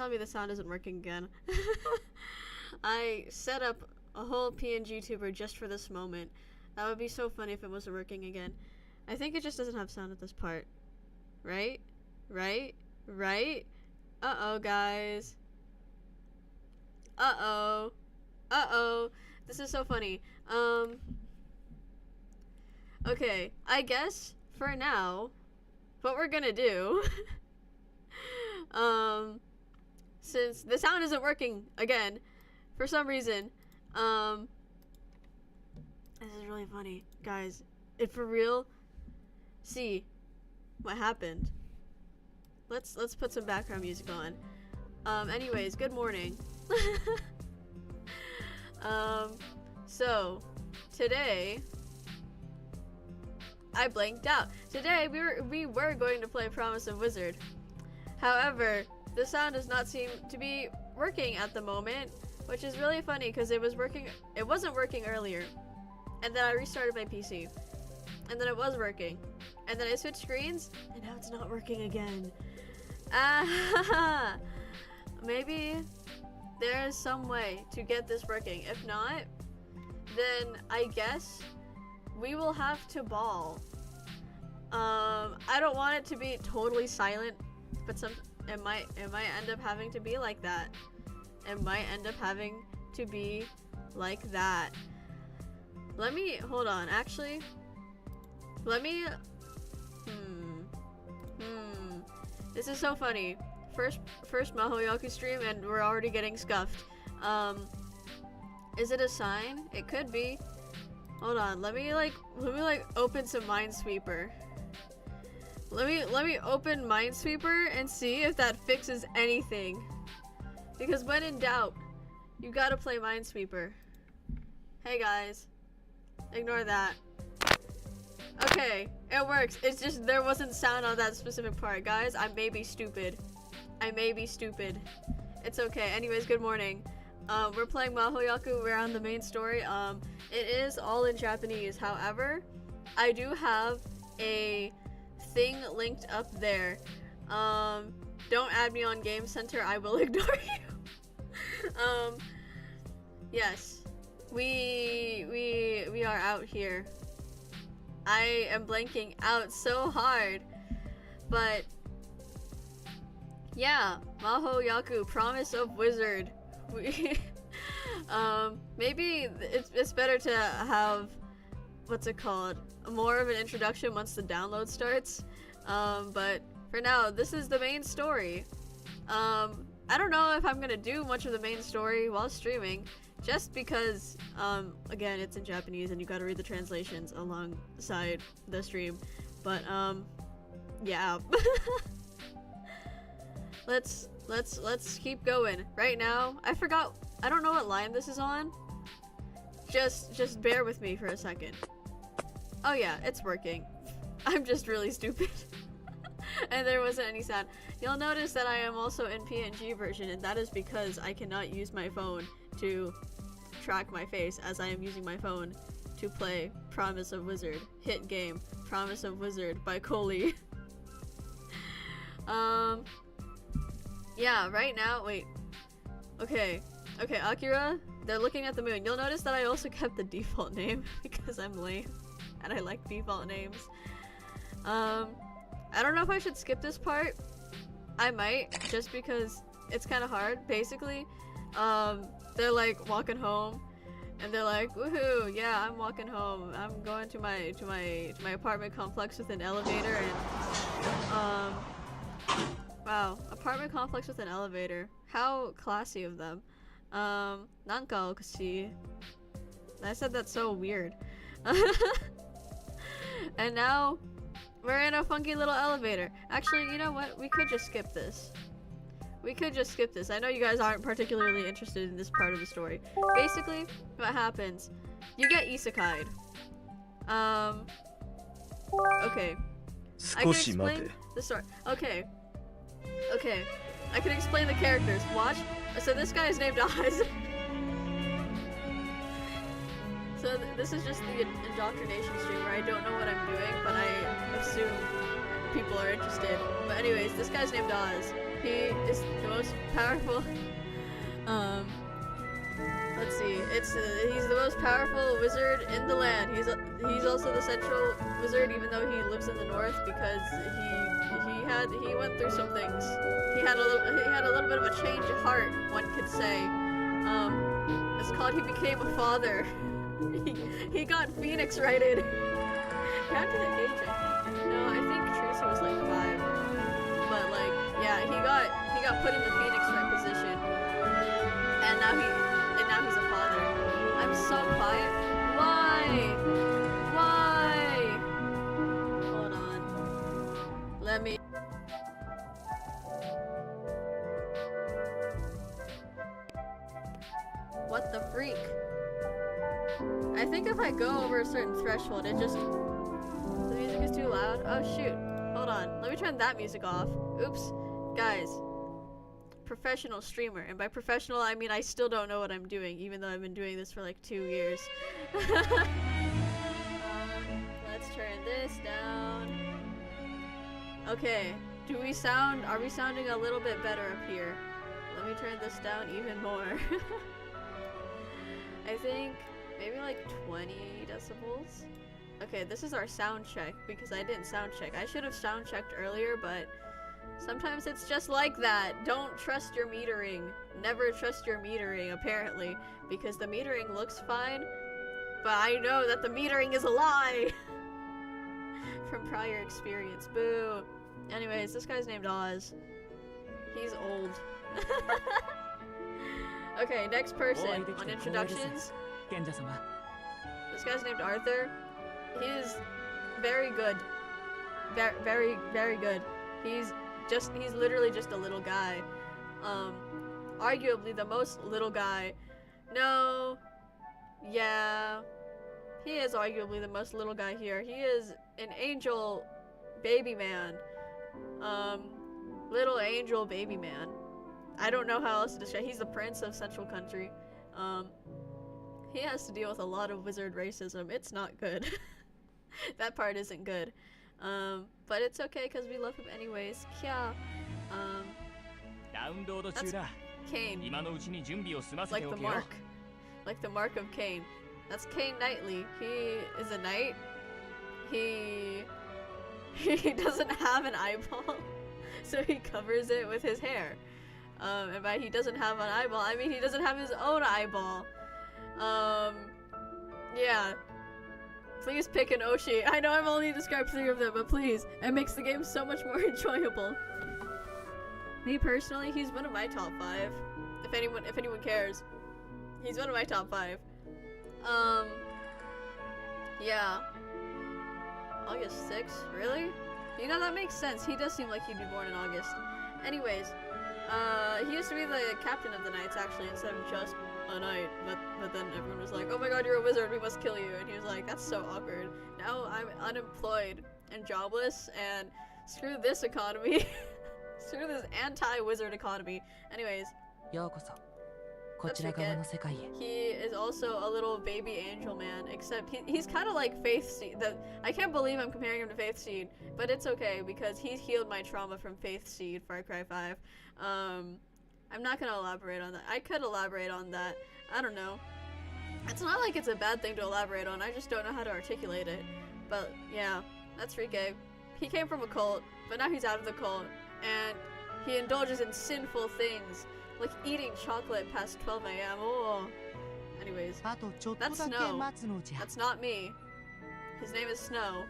tell me the sound isn't working again. I set up a whole PNG tuber just for this moment. That would be so funny if it wasn't working again. I think it just doesn't have sound at this part. Right? Right? Right? Uh-oh, guys. Uh-oh. Uh-oh. This is so funny. Okay, I guess for now, what we're gonna do, since the sound isn't working again, for some reason, this is really funny, guys. It for real. See what happened. Let's put some background music on. Anyways, good morning. So today I blanked out. Today we were going to play Promise of Wizard. However, the sound does not seem to be working at the moment, which is really funny because it wasn't working earlier. And then I restarted my PC. And then it was working. And then I switched screens, and now it's not working again. Maybe there is some way to get this working. If not, then I guess we will have to ball. I don't want it to be totally silent, but it might end up having to be like that. It might end up having to be like that. Let me hold on. Actually, let me. This is so funny. First Mahoyaku stream, and we're already getting scuffed. Is it a sign? It could be. Hold on. Let me open some Minesweeper. Let me open Minesweeper and see if that fixes anything. Because when in doubt, you gotta play Minesweeper. Hey guys, ignore that. Okay, it works. It's just there wasn't sound on that specific part, guys. I may be stupid. It's okay. Anyways, good morning. We're playing Mahoyaku. We're on the main story. It is all in Japanese. However, I do have a thing linked up there. Don't add me on Game Center. I will ignore you. Yes, we are out here. I am blanking out so hard, but yeah, Mahoyaku, Promise of Wizard. Maybe it's better to have, what's it called, more of an introduction once the download starts. But for now, this is the main story. I don't know if I'm gonna do much of the main story while streaming, just because, again, it's in Japanese and you gotta read the translations alongside the stream. But, yeah. Let's keep going. Right now, I don't know what line this is on. Just bear with me for a second. Oh yeah, it's working. I'm just really stupid. And there wasn't any sound. You'll notice that I am also in PNG version, and that is because I cannot use my phone to track my face, as I am using my phone to play Promise of Wizard. Hit game. Promise of Wizard by Coley. Yeah, right now, wait. Okay, Akira, they're looking at the moon. You'll notice that I also kept the default name because I'm lame and I like default names. I don't know if I should skip this part. I might, just because it's kind of hard. Basically, they're like walking home, and they're like, "Woohoo! Yeah, I'm walking home. I'm going to my apartment complex with an elevator." And wow, apartment complex with an elevator. How classy of them. Nanka okushi. I said that's so weird. And now we're in a funky little elevator. Actually, you know what? We could just skip this. I know you guys aren't particularly interested in this part of the story. Basically, what happens, you get isekai'd. Okay. I can explain the story. Okay. I can explain the characters. Watch. So this guy is named Oz. So this is just the indoctrination stream where I don't know what I'm doing, but I assume people are interested. But anyways, this guy's named Oz. He is the most powerful. Let's see. He's the most powerful wizard in the land. He's also the central wizard, even though he lives in the north, because he went through some things. He had a little bit of a change of heart, one could say. It's called he became a father. he got Phoenix righted. How did it age? I think. No, I think Tracy was like 5. But like, yeah, he got put in the Phoenix right position, and now he's a father. I'm so quiet. Why? Hold on. Let me. What the freak? I think if I go over a certain threshold, the music is too loud. Oh shoot. Hold on. Let me turn that music off. Oops. Guys. Professional streamer. And by professional, I mean I still don't know what I'm doing, even though I've been doing this for like 2 years. Let's turn this down. Okay. Are we sounding a little bit better up here? Let me turn this down even more. I think maybe like 20 decibels. Okay, this is our sound check because I didn't sound check. I should have sound checked earlier, but sometimes it's just like that. Don't trust your metering. Never trust your metering, apparently, because the metering looks fine, but I know that the metering is a lie from prior experience. Boo. Anyways, this guy's named Oz. He's old. Okay, next person on introductions. This guy's named Arthur. He is very good. Very, very good. He's literally just a little guy. Arguably the most little guy. No. Yeah. He is arguably the most little guy here. He is an angel baby man. Little angel baby man. I don't know how else to describe. He's the prince of Central Country. He has to deal with a lot of wizard racism. It's not good. That part isn't good. But it's okay because we love him anyways. Kya. That's Cain. Like the mark. Like the mark of Cain. That's Cain Knightley. He is a knight. He doesn't have an eyeball, so he covers it with his hair. And by he doesn't have an eyeball, I mean he doesn't have his own eyeball. Yeah. Please pick an Oshi. I know I've only described 3 of them, but please. It makes the game so much more enjoyable. Me personally, he's one of my top 5. If anyone cares. He's one of my top 5. Yeah. August 6th? Really? You know, that makes sense. He does seem like he'd be born in August. Anyways, he used to be the captain of the Knights, actually, instead of just a knight, but then everyone was like, oh my god, you're a wizard, we must kill you, and he was like, that's so awkward. Now I'm unemployed and jobless, and screw this economy. Screw this anti-wizard economy. Anyways, he is also a little baby angel man, except he's kind of like Faith Seed. I can't believe I'm comparing him to Faith Seed, but it's okay because he's healed my trauma from Faith Seed, Far Cry 5. I'm not gonna elaborate on that. I could elaborate on that. I don't know. It's not like it's a bad thing to elaborate on, I just don't know how to articulate it. But yeah, that's Rike. He came from a cult, but now he's out of the cult, and he indulges in sinful things, like eating chocolate past 12 a.m. Oh. Anyways, that's Snow. That's not me. His name is Snow,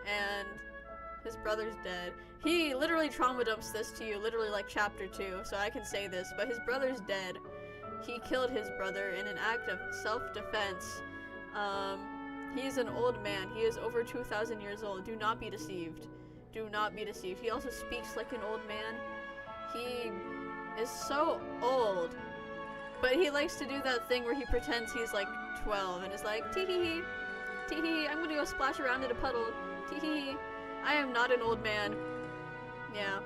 and his brother's dead. He literally trauma dumps this to you, literally like chapter 2, so I can say this, but his brother's dead. He killed his brother in an act of self-defense. He's an old man. He is over 2,000 years old. Do not be deceived. Do not be deceived. He also speaks like an old man. He is so old, but he likes to do that thing where he pretends he's like 12 and is like, tee-hee-hee, tee-hee-hee, I'm gonna go splash around in a puddle, tee-hee-hee, I am not an old man. Yeah.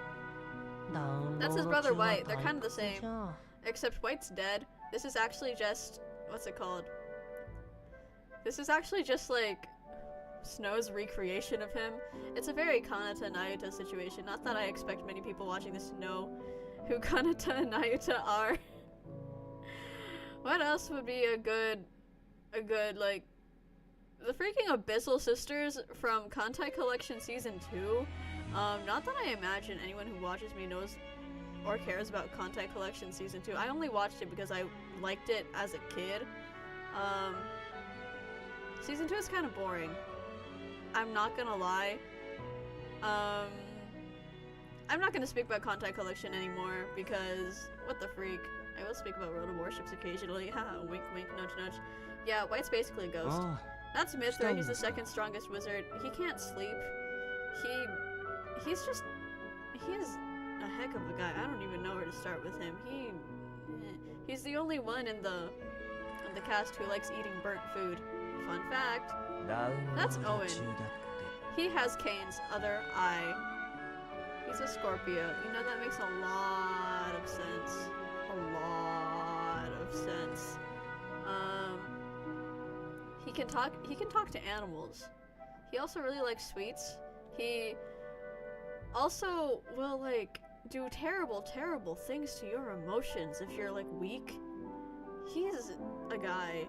That's his brother White. They're kind of the same. Except White's dead. This is actually just... what's it called? This is actually just like... Snow's recreation of him. It's a very Kanata and Nayuta situation. Not that I expect many people watching this to know who Kanata and Nayuta are. What else would be a good, like, the freaking Abyssal Sisters from Kantai Collection Season 2. Not that I imagine anyone who watches me knows or cares about Kantai Collection Season 2. I only watched it because I liked it as a kid. Season 2 is kind of boring. I'm not gonna lie. I'm not gonna speak about Kantai Collection anymore because, what the freak. I will speak about Road of Warships occasionally. Haha, wink wink, nudge nudge. Yeah, White's basically a ghost. That's Mithra, he's the second strongest wizard. He can't sleep. He's a heck of a guy. I don't even know where to start with him. He's the only one in the cast who likes eating burnt food. Fun fact. That's Owen. He has Kane's other eye. He's a Scorpio. You know, that makes a lot of sense. A lot of sense. He can talk to animals. He also really likes sweets. He also will, like, do terrible, terrible things to your emotions if you're, like, weak. He's a guy.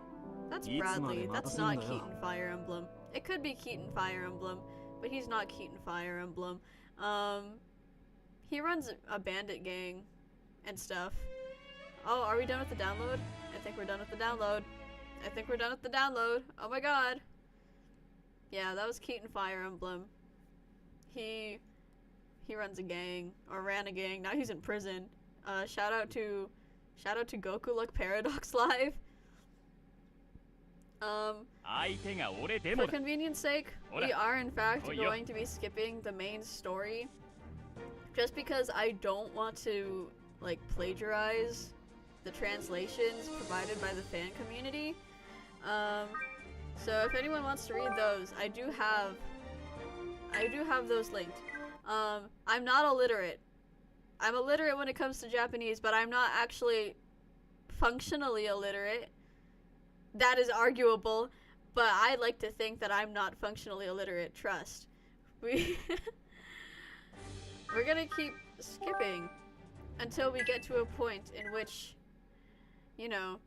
That's Bradley. That's not Keaton Fire Emblem. It could be Keaton Fire Emblem, but he's not Keaton Fire Emblem. He runs a bandit gang and stuff. Oh, are we done with the download? I think we're done with the download. Oh my god. Yeah, that was Keaton Fire Emblem. He runs a gang, or ran a gang. Now he's in prison. Shout out to Goku Luck Paradox Live. For convenience sake, we are in fact going to be skipping the main story, just because I don't want to, like, plagiarize the translations provided by the fan community. So if anyone wants to read those, I do have those linked. I'm not illiterate. I'm illiterate when it comes to Japanese, but I'm not actually functionally illiterate. That is arguable, but I like to think that I'm not functionally illiterate. Trust. We're gonna keep skipping until we get to a point in which, you know,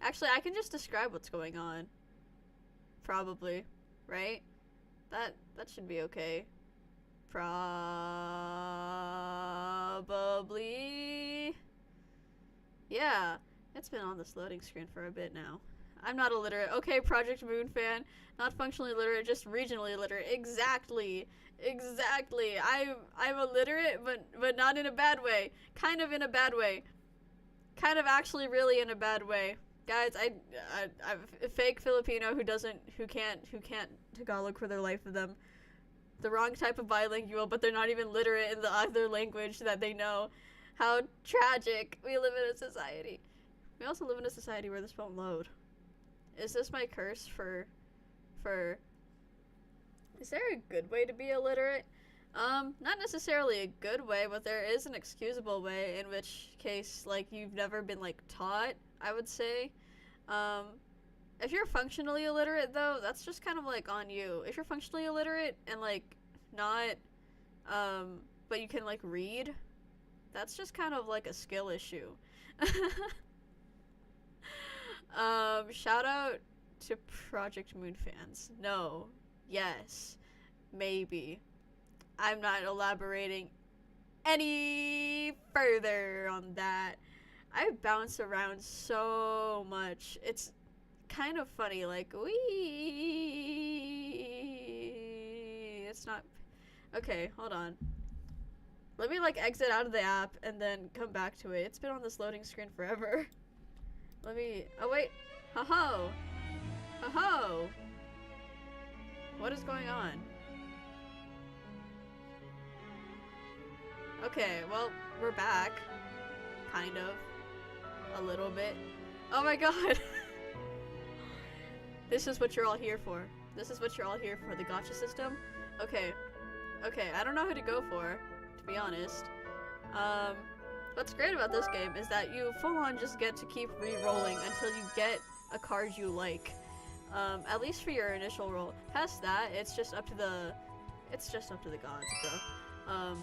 actually I can just describe what's going on. Probably, right? That should be okay. Probably. Yeah, it's been on this loading screen for a bit now. I'm not illiterate. Okay, Project Moon fan. Not functionally illiterate, just regionally illiterate. Exactly. I'm illiterate, but not in a bad way. Kind of in a bad way. Kind of actually really in a bad way. Guys, I'm a fake Filipino who can't Tagalog for their life of them. The wrong type of bilingual, but they're not even literate in the other language that they know. How tragic. We live in a society. We also live in a society where this won't load. Is this my curse for... Is there a good way to be illiterate? Not necessarily a good way, but there is an excusable way, in which case, like, you've never been, like, taught, I would say. If you're functionally illiterate, though, that's just kind of, like, on you. If you're functionally illiterate and, like, not, but you can, like, read, that's just kind of, like, a skill issue. Shout out to Project Moon fans. No. Yes. Maybe. I'm not elaborating any further on that. I bounce around so much. It's kind of funny, like, it's not... Okay, hold on. Let me, like, exit out of the app and then come back to it. It's been on this loading screen forever. Let me... Oh, wait. Ho-ho! Ho-ho! What is going on? Okay, well, we're back. Kind of. A little bit. Oh my god! This is what you're all here for. This is what you're all here for, the gacha system? Okay. Okay, I don't know who to go for, to be honest. What's great about this game is that you full-on just get to keep re-rolling until you get a card you like. At least for your initial role. Past that, it's just up to the gods, bro.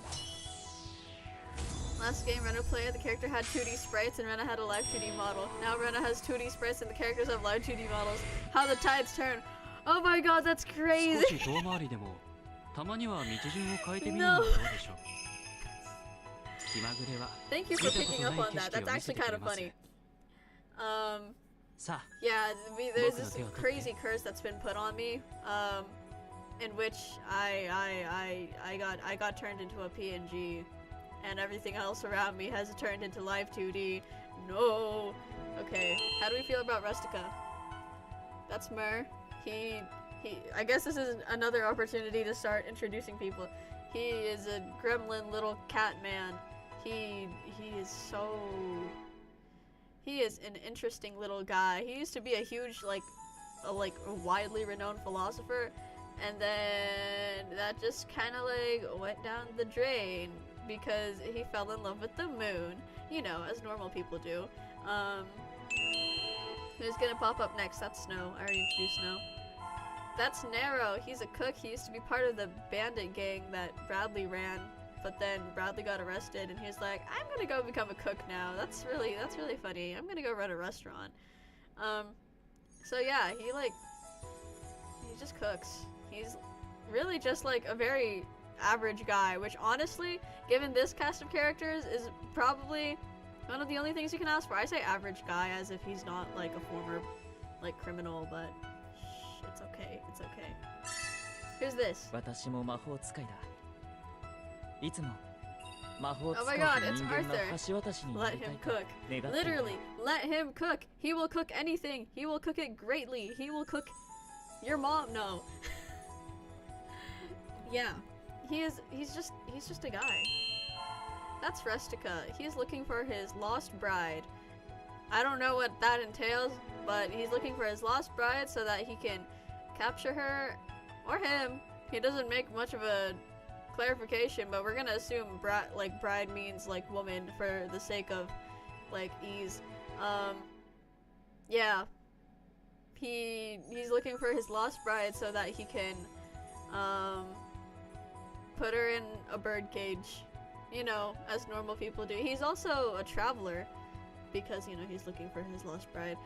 Last game Rena played, the character had 2D sprites and Rena had a live 2D model. Now Rena has 2D sprites and the characters have live 2D models. How the tides turn. Oh my god, that's crazy. No. Thank you for picking up on that. That's actually kind of funny. Yeah, there's this crazy curse that's been put on me, in which I got turned into a PNG, and everything else around me has turned into live 2D. No. Okay, how do we feel about Rustica? That's Mer. I guess this is another opportunity to start introducing people. He is a gremlin little cat man. He is an interesting little guy. He used to be a huge, a widely renowned philosopher, and then that just kind of went down the drain because he fell in love with the moon, you know, as normal people do. Who's gonna pop up next? That's Snow. I already introduced Snow. That's Nero. He's a cook. He used to be part of the bandit gang that Bradley ran, but then Bradley got arrested and he's like, I'm gonna go become a cook now. That's really funny. I'm gonna go run a restaurant. So yeah, he just cooks. He's really just like a very average guy, which honestly, given this cast of characters, is probably one of the only things you can ask for. I say average guy as if he's not like a former criminal, but shh, it's okay. It's okay. Who's this? Oh my god, it's Arthur. Let him cook. Literally, let him cook. He will cook anything. He will cook it greatly. He will cook your mom. No. Yeah. He's just a guy. That's Rustica. He's looking for his lost bride. I don't know what that entails, but he's looking for his lost bride so that he can capture her or him. He doesn't make much of a clarification, but we're gonna assume bride means like woman for the sake of ease. Yeah. He's looking for his lost bride so that he can put her in a bird cage, you know, as normal people do. He's also a traveler because, you know, he's looking for his lost bride,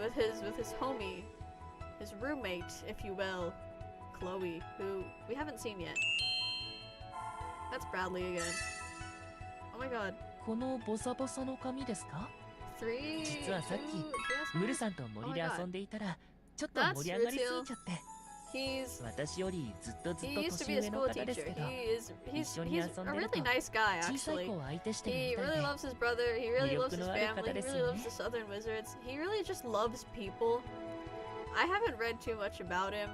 with his homie, his roommate, if you will, Chloe, who we haven't seen yet. That's Bradley again. Oh my god. このボサボサの髪ですか? 3, 実はさっき 2, ムルさんと森で遊んでいたらちょっと盛り上がりすぎちゃって。私よりずっと年上の方ですけど、一緒に遊んでると 小さい子を相手してみたいで、魅力のある方ですよね。He really just loves people. I haven't read too much about him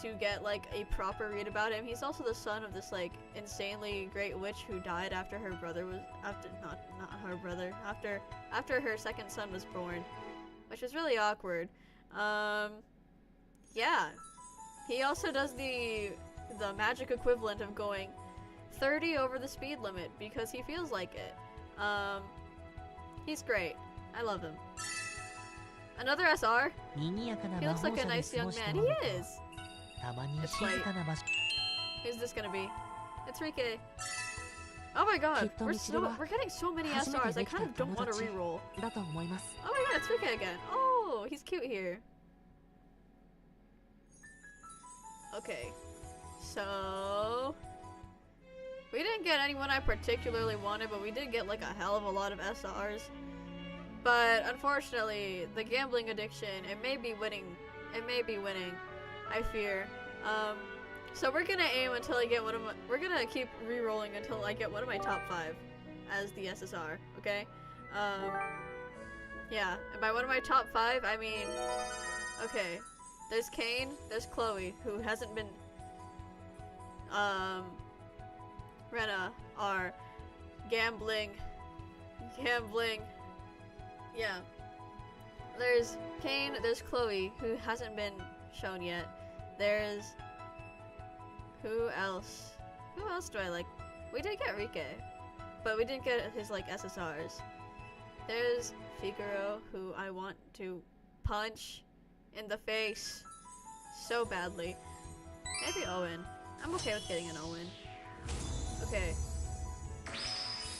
to get a proper read about him. He's also the son of this insanely great witch who died after her brother was not her brother after her second son was born, which is really awkward. Yeah. He also does the magic equivalent of going 30 over the speed limit because he feels like it. He's great. I love him. Another SR? He looks like a nice young man. He is! It's like, who's this gonna be? It's Rike. Oh my god, we're getting so many SRs, I kind of don't want to reroll. Oh my god, it's Rike again. Oh, he's cute here. Okay, so we didn't get anyone I particularly wanted, but we did get a hell of a lot of SRs. But unfortunately, the gambling addiction, it may be winning, I fear. So we're gonna aim until I get we're gonna keep re-rolling until I get one of my top 5 as the SSR, okay? Yeah, and by one of my top 5, I mean, okay, there's Kane, there's Chloe, who hasn't been, Rena are gambling, yeah. There's Kane, there's Chloe, who hasn't been shown yet. There's, who else? Who else do I like? We did get Rike, but we didn't get his SSRs. There's Figaro, who I want to punch in the face so badly. Maybe Owen. I'm okay with getting an Owen. Okay.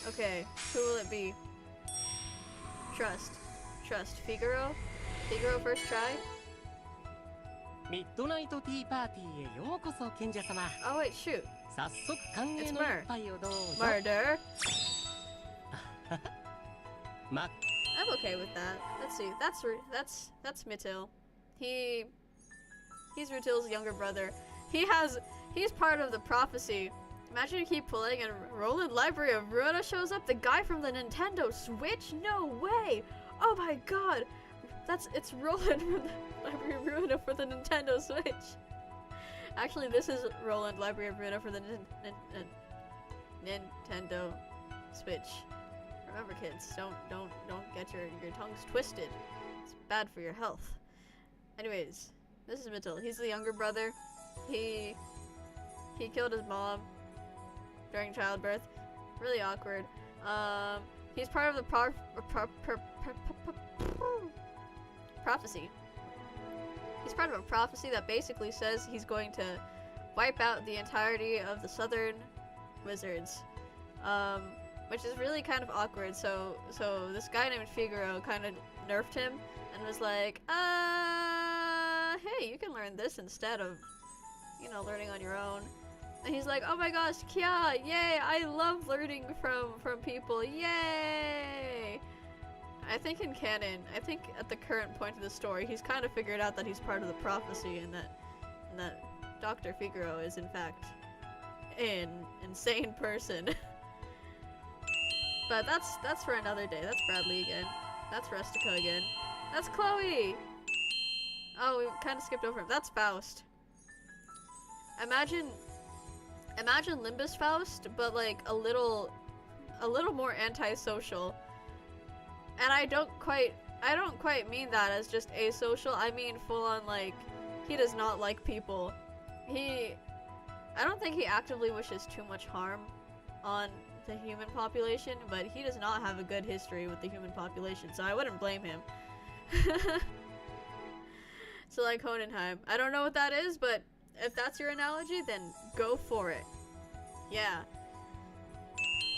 Okay, who will it be? Trust. Figaro? Figaro first try? Oh wait, shoot. It's Murder. I'm okay with that. Let's see. That's Mittil. He's Rutil's younger brother. He's part of the prophecy. Imagine you keep pulling and Roland Library of Ruina shows up. The guy from the Nintendo Switch? No way! Oh my god! It's Roland from the Library of Ruina for the Nintendo Switch. Actually, this is Roland Library of Ruina for the Nintendo Switch. Remember, kids, don't get your tongues twisted. It's bad for your health. Anyways, this is Mittil. He's the younger brother. He killed his mom during childbirth. Really awkward. He's part of the prophecy. He's part of a prophecy that basically says he's going to wipe out the entirety of the southern wizards. Which is really kind of awkward. So this guy named Figaro kind of nerfed him and was like, hey, you can learn this instead of, you know, learning on your own. And he's like, oh my gosh, Kia, yay, I love learning from people, yay! I think in canon, at the current point of the story, he's kind of figured out that he's part of the prophecy and that Dr. Figaro is in fact an insane person. But that's for another day. That's Bradley again. That's Rustica again. That's Chloe! Oh, we kind of skipped over him. That's Faust. Imagine Limbus Faust, but like a little more antisocial. And I don't quite mean that as just asocial. I mean full on, like, he does not like people. I don't think he actively wishes too much harm on the human population, but he does not have a good history with the human population, so I wouldn't blame him. So like Hohenheim. I don't know what that is, but if that's your analogy, then go for it. Yeah.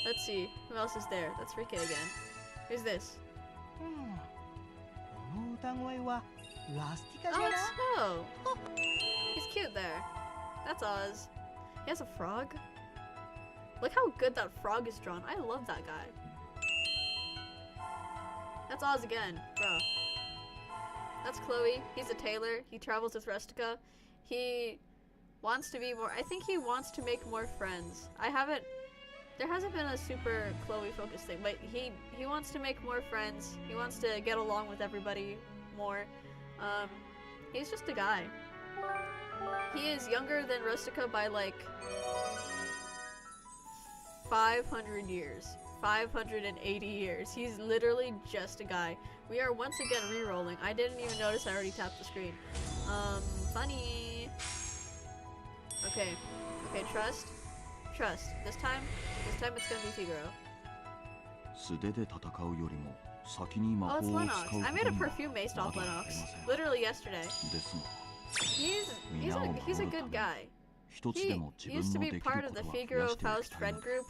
Let's see. Who else is there? That's Rike again. Who's this? Oh, it's Snow. He's cute there. That's Oz. He has a frog. Look how good that frog is drawn. I love that guy. That's Oz again, bro. That's Chloe. He's a tailor. He travels with Rustica. He wants to be more. I think he wants to make more friends. There hasn't been a super Chloe focused thing, but he wants to make more friends. He wants to get along with everybody more. He's just a guy. He is younger than Rustica by like 500 years. 580 years. He's literally just a guy. We are once again re-rolling. I didn't even notice I already tapped the screen. Funny. Okay. Okay, trust. This time it's gonna be Figaro. Oh, it's Lennox. I made a perfume based off Lennox. Literally yesterday. He's a good guy. He used to be part of the Figaro Faust friend group.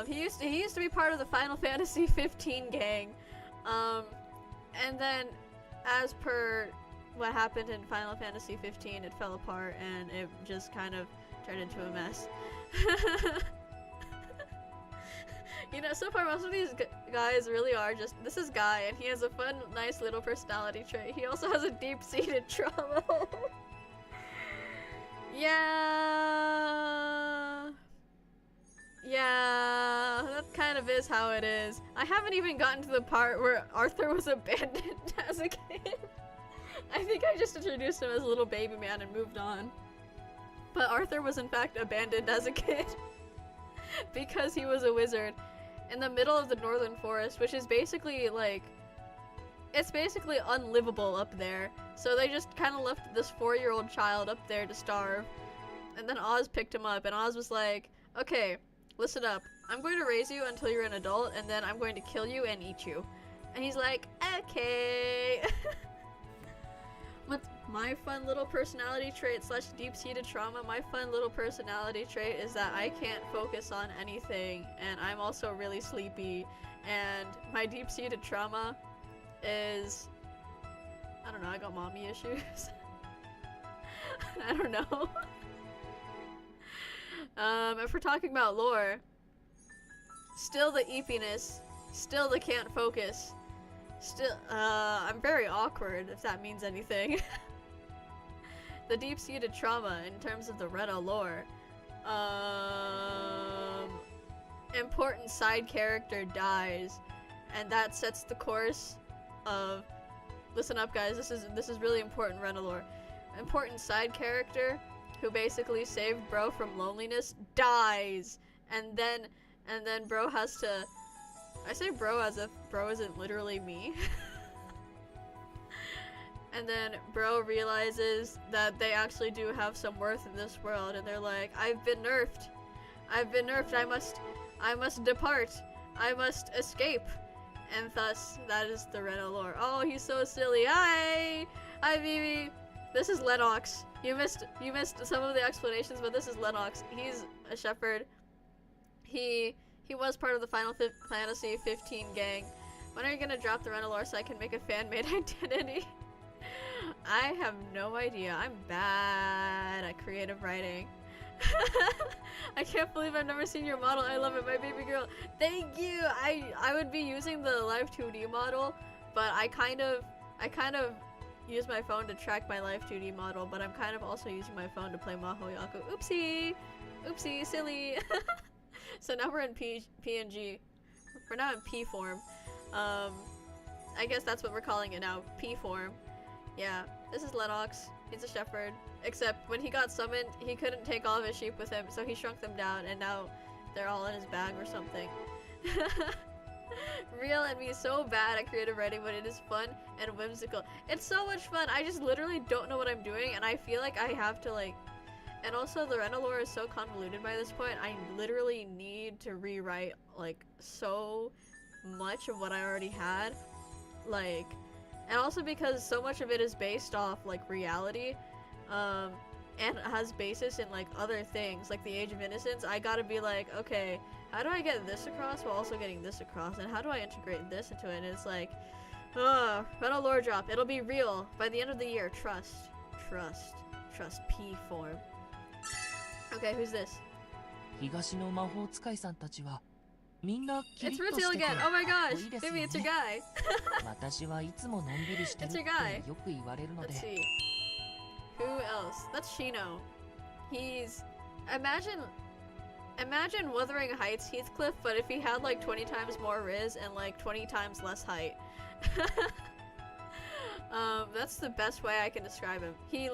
He used to be part of the Final Fantasy 15 gang. And then, as per what happened in Final Fantasy 15, it fell apart and it just kind of turned into a mess. You know, so far most of these guys really are just, this is Guy, and he has a fun, nice little personality trait. He also has a deep-seated trauma. Yeah, that kind of is how it is. I haven't even gotten to the part where Arthur was abandoned as a kid. I think I just introduced him as a little baby man and moved on. But Arthur was in fact abandoned as a kid because he was a wizard in the middle of the Northern Forest, which is basically like, it's basically unlivable up there. So they just kind of left this 4-year-old child up there to starve. And then Oz picked him up, and Oz was like, okay, listen up. I'm going to raise you until you're an adult, and then I'm going to kill you and eat you. And he's like, okay. What's my fun little personality trait slash deep-seated trauma? My fun little personality trait is that I can't focus on anything, and I'm also really sleepy. And my deep-seated trauma is, I don't know, I got mommy issues. I don't know. If we're talking about lore, still the eepiness, still the can't focus, still, I'm very awkward, if that means anything. The deep-seated trauma in terms of the Rena lore, important side character dies, and that sets the course of, listen up guys, this is really important Rena lore. Important side character who basically saved bro from loneliness dies, and then bro has to, I say bro as if bro isn't literally me. And then bro realizes that they actually do have some worth in this world, and they're like, I've been nerfed, I must depart, I must escape. And thus that is the Rena lore. Oh, he's so silly. Hi Vivi. This is Lennox. You missed some of the explanations, but this is Lennox. He's a shepherd. He was part of the Final Fantasy 15 gang. When are you gonna drop the Rena lore so I can make a fan-made identity? I have no idea. I'm bad at creative writing. I can't believe I've never seen your model. I love it, my baby girl. Thank you. I would be using the live 2D model, but I kind of use my phone to track my live 2D model, but I'm kind of also using my phone to play Maho Yaku. Oopsie, silly. So now we're in PNG. We're now in P form. I guess that's what we're calling it now, P form. Yeah, this is Lennox. He's a shepherd. Except when he got summoned, he couldn't take all of his sheep with him, so he shrunk them down, and now they're all in his bag or something. Real and me so bad at creative writing, but it is fun and whimsical. It's so much fun. I just literally don't know what I'm doing, and I feel like I have to like, and also the Rena lore is so convoluted by this point. I literally need to rewrite like so much of what I already had, like, and also because so much of it is based off like reality, and has basis in like other things like the Age of Innocence. I gotta be like, okay, how do I get this across while also getting this across, and how do I integrate this into it? And it's like, Rena lore drop. It'll be real by the end of the year. Trust. P form. Okay, who's this? It's Rutil again. Oh my gosh, maybe it's your guy. It's your guy. Let's see. Who else? That's Shino. He's, imagine Wuthering Heights Heathcliff, but if he had like 20 times more Riz and like 20 times less height. That's the best way I can describe him. He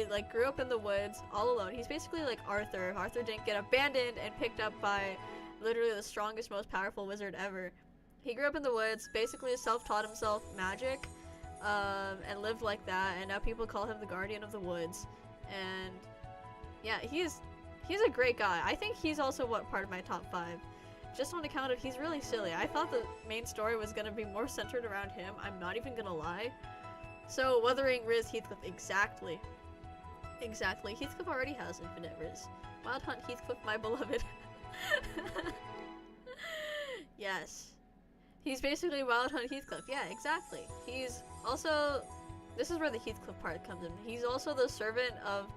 like grew up in the woods all alone. He's basically like Arthur. Arthur didn't get abandoned and picked up by literally the strongest, most powerful wizard ever. He grew up in the woods, basically self-taught himself magic, and lived like that, and now people call him the Guardian of the Woods. And yeah, he's a great guy. I think he's also part of my top 5. Just on account of he's really silly. I thought the main story was gonna be more centered around him. I'm not even gonna lie. So Wuthering Riz Heathcliff, exactly. Heathcliff already has infinite Riz. Wild Hunt Heathcliff, my beloved. Yes. He's basically Wild Hunt Heathcliff. Yeah, exactly. He's also, this is where the Heathcliff part comes in. He's also the servant of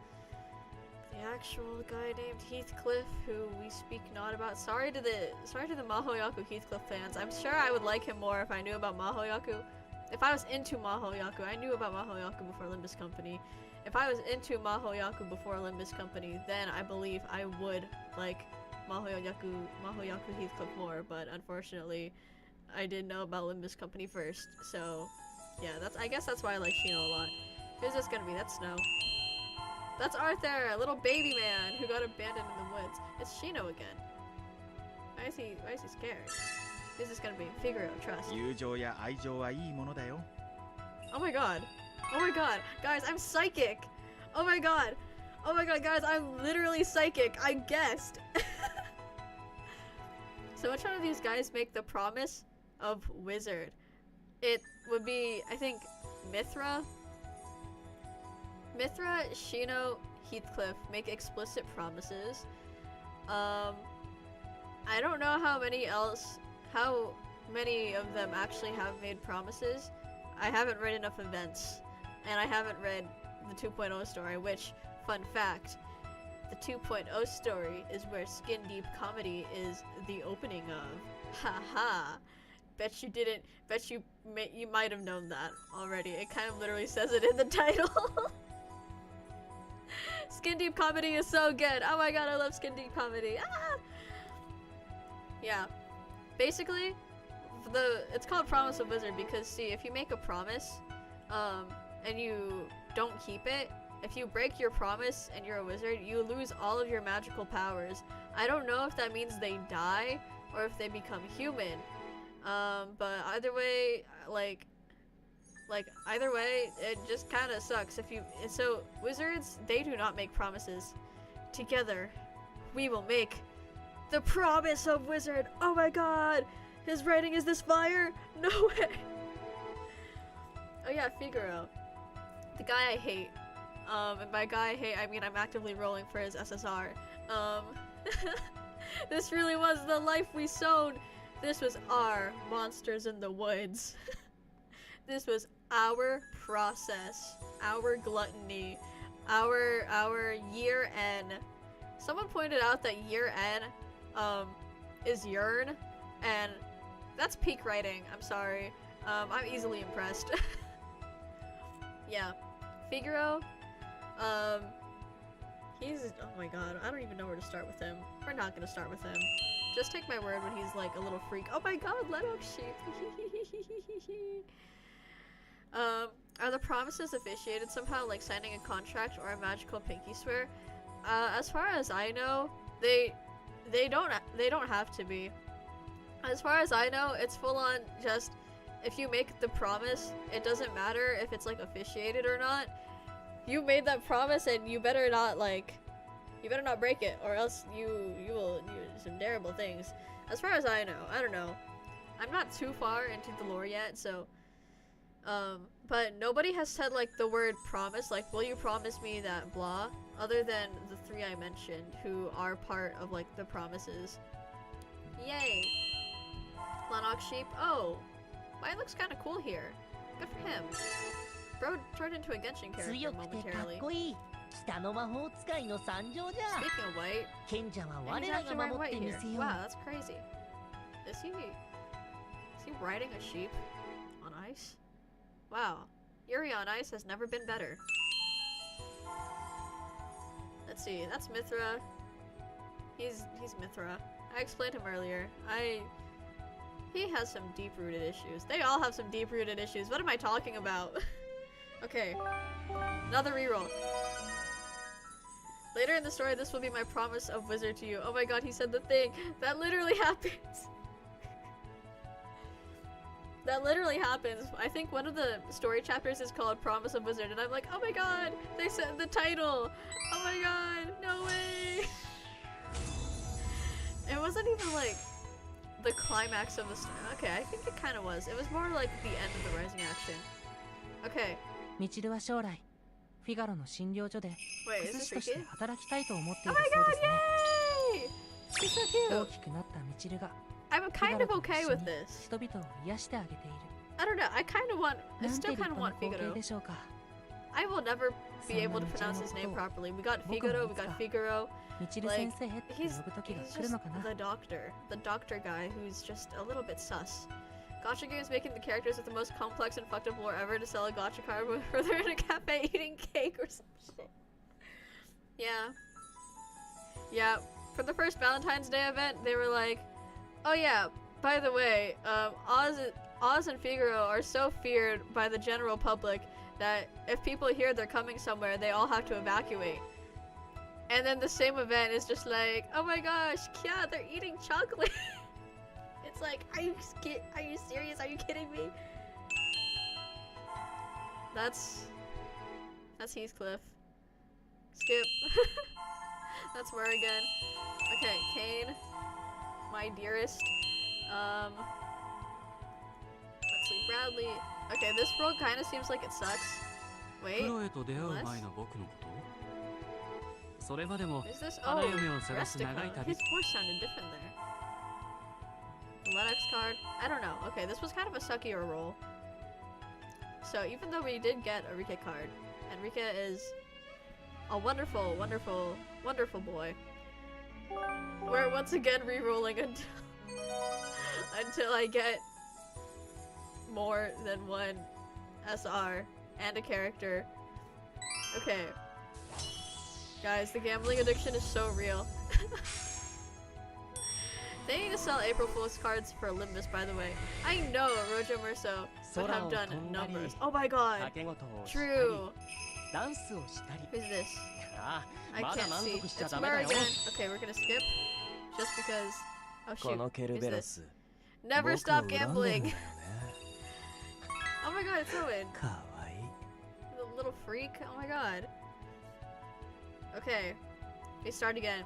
the actual guy named Heathcliff, who we speak not about. Sorry to the Maho Yaku Heathcliff fans. I'm sure I would like him more if I knew about Maho Yaku. If I was into Maho Yaku, I knew about Maho Yaku before Limbus Company. If I was into Maho Yaku before Limbus Company, then I believe I would like Maho Yaku Heathcliff more, but unfortunately, I didn't know about Limbus Company first, so yeah, I guess that's why I like Shino a lot. Who's this gonna be? That's Snow. That's Arthur, a little baby man who got abandoned in the woods. It's Shino again. Why is he scared? Who's this gonna be? Figaro, trust. Oh my god. Guys, I'm psychic. Oh my god, guys, I'm literally psychic. I guessed. So which one of these guys make the promise of wizard? It would be, I think, Mithra. Mithra, Shino, Heathcliff make explicit promises. I don't know how many of them actually have made promises. I haven't read enough events, and I haven't read the 2.0 story, which, fun fact, the 2.0 story is where Skin Deep Comedy is the opening of. Haha. Bet you might have known that already. It kind of literally says it in the title. Skin Deep Comedy is so good. Oh my god, I love Skin Deep Comedy. Ah! Yeah. Basically, it's called Promise of Wizard because, see, if you make a promise, and you don't keep it, if you break your promise and you're a wizard, you lose all of your magical powers. I don't know if that means they die or if they become human. But either way, either way, it just kind of sucks. So wizards, they do not make promises. Together, we will make the Promise of Wizard. Oh my god, his writing is this fire? No way. Oh yeah, Figaro, the guy I hate. And by guy I hate, I mean I'm actively rolling for his SSR. This really was the life we sowed. This was our monsters in the woods. This was our process, our gluttony, our year end. Someone pointed out that year end is yearn, and that's peak writing. I'm sorry. I'm easily impressed. Yeah, Figaro. He's, oh my god, I don't even know where to start with him. We're not gonna start with him. Just take my word when he's like a little freak. Oh my god, let up sheep. Are the promises officiated somehow, like signing a contract or a magical pinky swear? As far as I know, they don't have to be. As far as I know, it's full on just, if you make the promise, it doesn't matter if it's like officiated or not. You made that promise and you better not break it, or else you will do some terrible things. As far as I know, I don't know. I'm not too far into the lore yet, so but nobody has said like the word promise, like will you promise me that blah, other than the three I mentioned who are part of like the promises. Yay. Lanok sheep. Oh, mine looks kind of cool here. Good for him. Bro turned into a Genshin character momentarily. Speaking of white, he's actually wearing white here. Wow, that's crazy. Is he riding a sheep on ice? Wow, Yuri on ice has never been better. Let's see, that's Mithra. He's Mithra. I explained him earlier. He has some deep-rooted issues. They all have some deep-rooted issues. What am I talking about? Okay, another reroll. Later in the story, this will be my promise of wizard to you. Oh my god, he said the thing. That literally happens. That literally happens. I think one of the story chapters is called Promise of Wizard, and I'm like, oh my god, they said the title. Oh my god, no way. It wasn't even like the climax of the story. Okay, I think it kind of was. It was more like the end of the rising action. Okay. Wait, is this Riki? Oh my god, yay! He's so cute! I'm kind of okay with this. I don't know, I still kind of want Figaro. I will never be able to pronounce his name properly. We got Figaro, we got Figaro. Like, he's just the doctor guy who's just a little bit sus. Gacha games making the characters with the most complex and fucked up lore ever to sell a gacha card where they're in a cafe eating cake or some shit. Yeah. Yeah. For the first Valentine's Day event, they were like, oh yeah, by the way, Oz and Figaro are so feared by the general public that if people hear they're coming somewhere, they all have to evacuate. And then the same event is just like, oh my gosh, yeah, they're eating chocolate. It's like, are you serious? Are you kidding me? That's Heathcliff. Skip. That's Morrigan. Okay, Kane. My dearest. Let's see, Bradley. Okay, this role kind of seems like it sucks. Wait. Unless... Is this? Oh, Restica. His voice sounded different there. The Lennox card. I don't know. Okay, this was kind of a suckier roll. So even though we did get a Rika card, and Rika is a wonderful, wonderful, wonderful boy, we're once again re-rolling until I get more than one SR and a character. Okay. Guys, the gambling addiction is so real. They need to sell April Fool's cards for Olympus, by the way. I know Rojo Murso would have done numbers. Oh my god! True! Who's this? I can't see. It's Mur again. Okay, we're gonna skip. Just because... Oh shoot. Who's this? Never stop gambling! Oh my god, it's Owen! The little freak. Oh my god. Okay. We start again.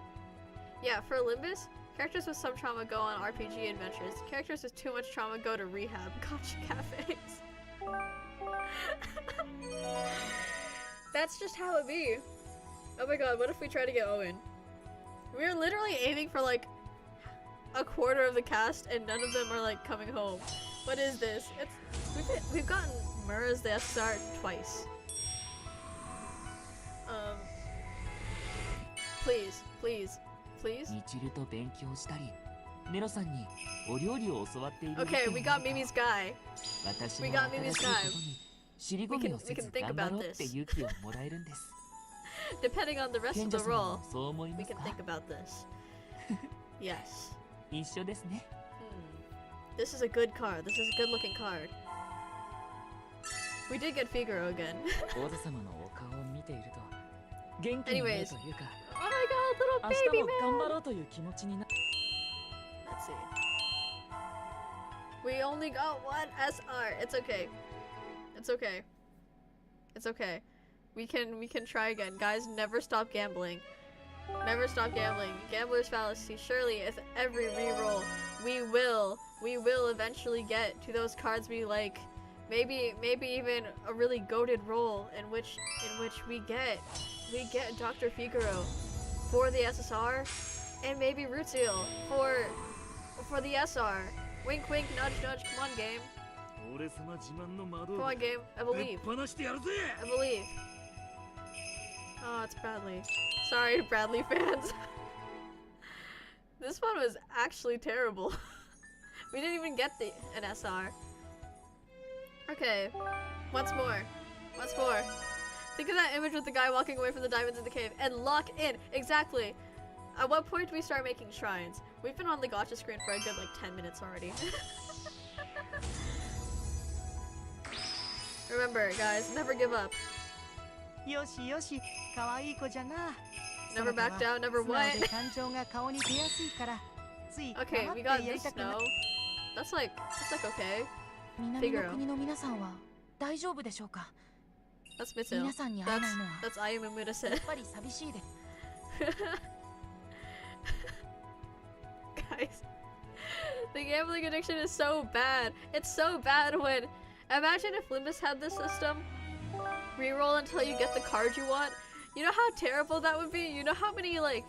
Yeah, for Olympus, characters with some trauma go on RPG adventures. Characters with too much trauma go to rehab. Gotcha cafes. That's just how it be. Oh my god, what if we try to get Owen? We're literally aiming for like a quarter of the cast and none of them are like coming home. What is this? We've gotten Mur as the SR twice. Please, please, please. Okay, we got Mimi's guy. We got Mimi's guy. We can think about this. Depending on the rest of the role, we can think about this. Yes. This is a good card. This is a good looking card. We did get Figaro again. Anyways. Oh my god, little baby man! Let's see. We only got one SR. It's okay. It's okay. It's okay. We can try again. Guys, never stop gambling. Never stop gambling. Gambler's fallacy. Surely, if every reroll, we will eventually get to those cards we like. Maybe even a really goated roll in which we get Dr. Figaro for the SSR, and maybe Rutsil for the SR. Wink wink, nudge nudge, come on game. Come on game, I believe. I believe. Oh, it's Bradley. Sorry, Bradley fans. This one was actually terrible. We didn't even get an SR. Okay, once more. Once more. Think of that image with the guy walking away from the diamonds in the cave and lock in. Exactly. At what point do we start making shrines? We've been on the gacha screen for a good like 10 minutes already. Remember, guys, never give up. Never back down, never what? Okay, we got this snow. That's like okay. Figaro. That's Mitsuo. That's Ayumi Murase. Guys, the gambling addiction is so bad. It's so bad when... Imagine if Limbus had this system. Reroll until you get the card you want. You know how terrible that would be? You know how many, like...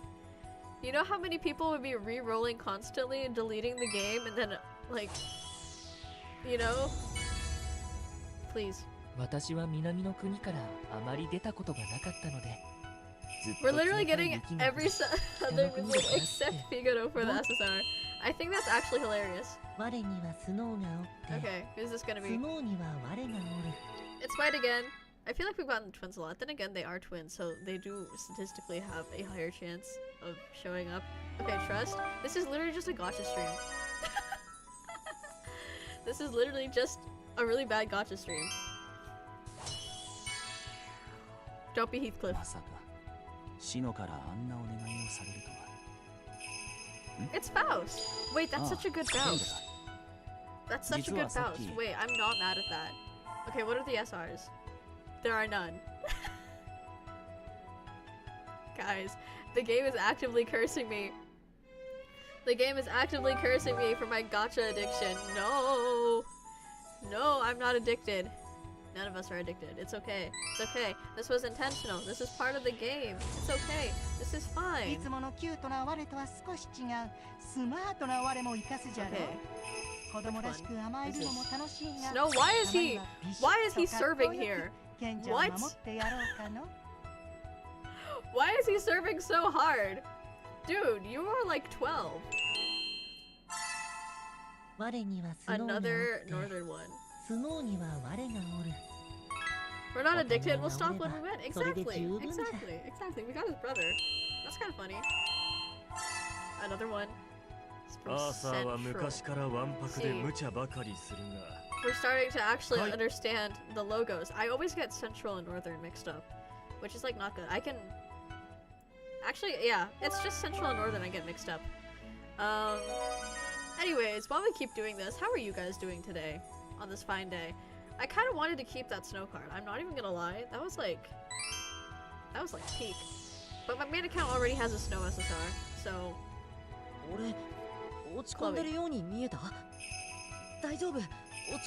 You know how many people would be re-rolling constantly and deleting the game and then, like... You know? Please. We're literally getting every other Muslim except Figaro for the SSR. I think that's actually hilarious. Okay, who's this gonna be? It's White again. I feel like we've gotten twins a lot. Then again, they are twins, so they do statistically have a higher chance of showing up. Okay, Trust. This is literally just a gacha stream. This is literally just a really bad gacha stream. Don't be Heathcliff. It's Faust! Wait, that's such a good Faust. That's such a good Faust. Wait, I'm not mad at that. Okay, what are the SRs? There are none. Guys, the game is actively cursing me. The game is actively cursing me for my gacha addiction. No! No, I'm not addicted. None of us are addicted. It's okay. It's okay. This was intentional. This is part of the game. It's okay. This is fine. Okay. Snow, why is he serving here? What? Why is he serving so hard? Dude, you are like 12. Another northern one. We're not addicted, we'll stop when we win. Exactly. We got his brother. That's kind of funny. Another one. See, we're starting to actually understand the logos. I always get Central and Northern mixed up, which is like not good. I can... Actually, yeah, it's just Central and Northern I get mixed up. Anyways, while we keep doing this, how are you guys doing today on this fine day? I kind of wanted to keep that snow card. I'm not even gonna lie. That was like peak. But my main account already has a snow SSR, so... Chloe.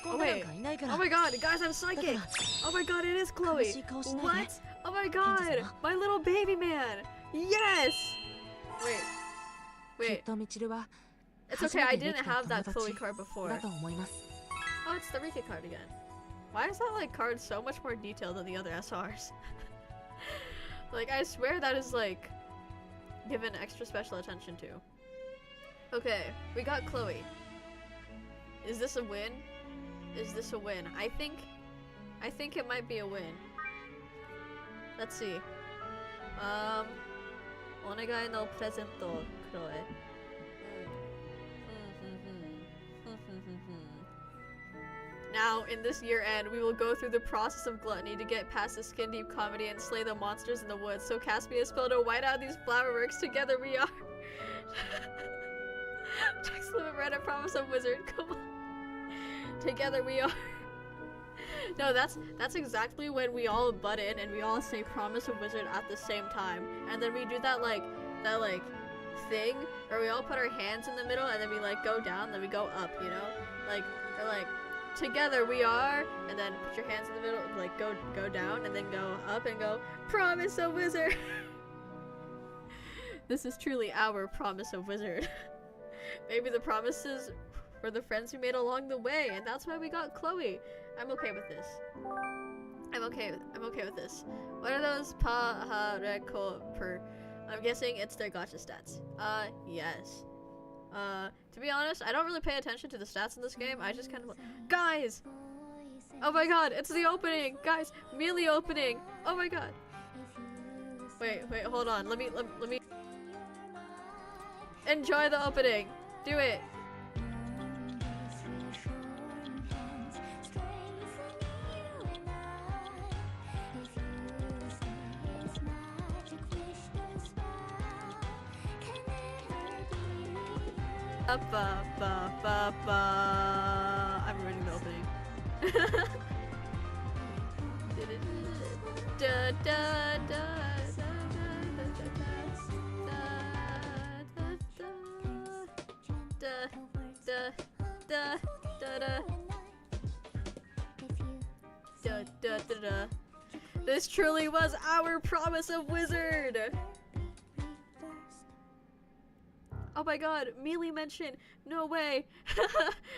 Oh wait. Oh my god, guys, I'm psychic! Oh my god, it is Chloe! What? Oh my god! My little baby man! Yes! Wait. It's okay, I didn't have that Chloe card before. Oh, it's the Rika card again. Why is that like card so much more detailed than the other SRs? Like, I swear that is like given extra special attention to. Okay, we got Chloe. Is this a win? Is this a win? I think it might be a win. Let's see. Onegai no presento, Chloe. Now, in this year end, we will go through the process of gluttony to get past the skin deep comedy and slay the monsters in the woods. So Caspia spilled a white out these flower works. Together we are. Text limit Reddit promise of wizard. Come on. Together we are. No, that's exactly when we all butt in and we all say promise of wizard at the same time, and then we do that thing where we all put our hands in the middle and then we like go down, then we go up, you know, like or like. Together we are, and then put your hands in the middle, like go down, and then go up and go, promise of wizard. This is truly our promise of wizard. Maybe the promises were the friends we made along the way, and that's why we got Chloe. I'm okay with this. I'm okay with this. What are those per? I'm guessing it's their gacha stats. Yes. To be honest, I don't really pay attention to the stats in this game. I just kind of... Guys! Oh my god, it's the opening! Guys, melee opening! Oh my god! Wait, hold on. Let me... Enjoy the opening! Do it! I'm ruining the opening. This truly was our promise of wizard. Oh my god, melee mention! No way!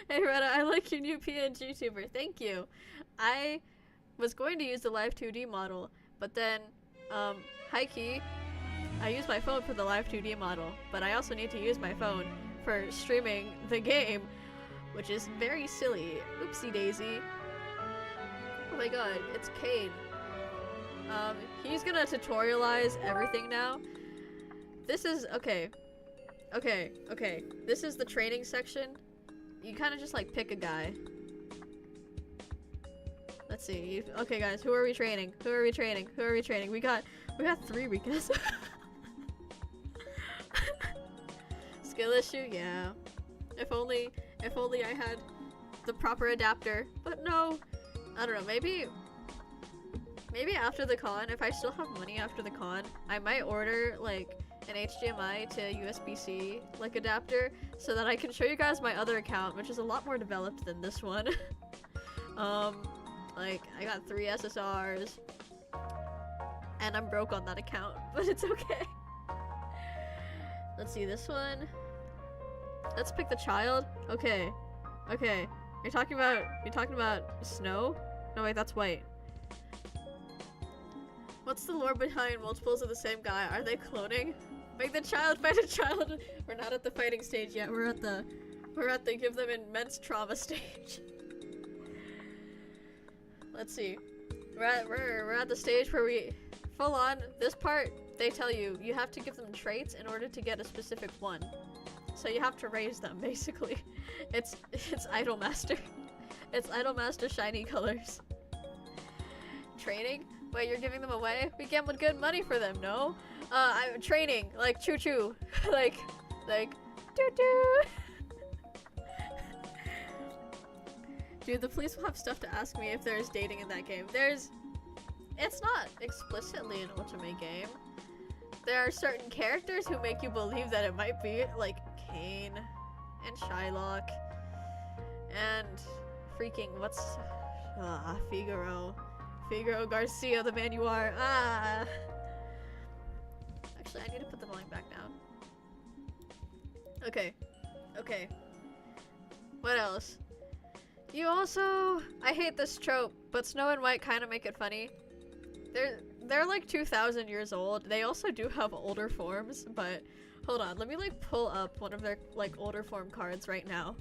Hey Retta, I like your new PNG tuber. Thank you. I was going to use the live 2D model, but then, high-key, I use my phone for the live 2D model, but I also need to use my phone for streaming the game, which is very silly. Oopsie daisy. Oh my god, it's Cade. He's gonna tutorialize everything now. This is, okay, this is the training section. You kind of just like pick a guy. Let's see. Okay guys, who are we training? We got 3 Rikas. Skill issue, yeah. If only I had the proper adapter. But no, I don't know, maybe after the con, if I still have money after the con, I might order like an HDMI to USB-C like adapter so that I can show you guys my other account, which is a lot more developed than this one. Like, I got 3 SSRs. And I'm broke on that account, but it's okay. Let's see, this one. Let's pick the child. Okay. Okay. You're talking about snow? No, wait, that's white. What's the lore behind multiples of the same guy? Are they cloning? Make the child fight a child. We're not at the fighting stage yet. We're at the give them immense trauma stage. Let's see. We're at the stage where we full on this part. They tell you have to give them traits in order to get a specific one. So you have to raise them basically. It's Idolmaster. It's Idolmaster shiny colors. Training? Wait, you're giving them away? We get good money for them, no? I'm training, like choo choo. like doo doo. Dude, the police will have stuff to ask me if there's dating in that game. It's not explicitly an Otome game. There are certain characters who make you believe that it might be, like Kane and Shylock and freaking Figaro Garcia, the man you are. Actually, I need to put the volume back down. Okay. What else? You also, I hate this trope, but Snow and White kind of make it funny. They're like 2,000 years old. They also do have older forms, but hold on, let me like pull up one of their like older form cards right now.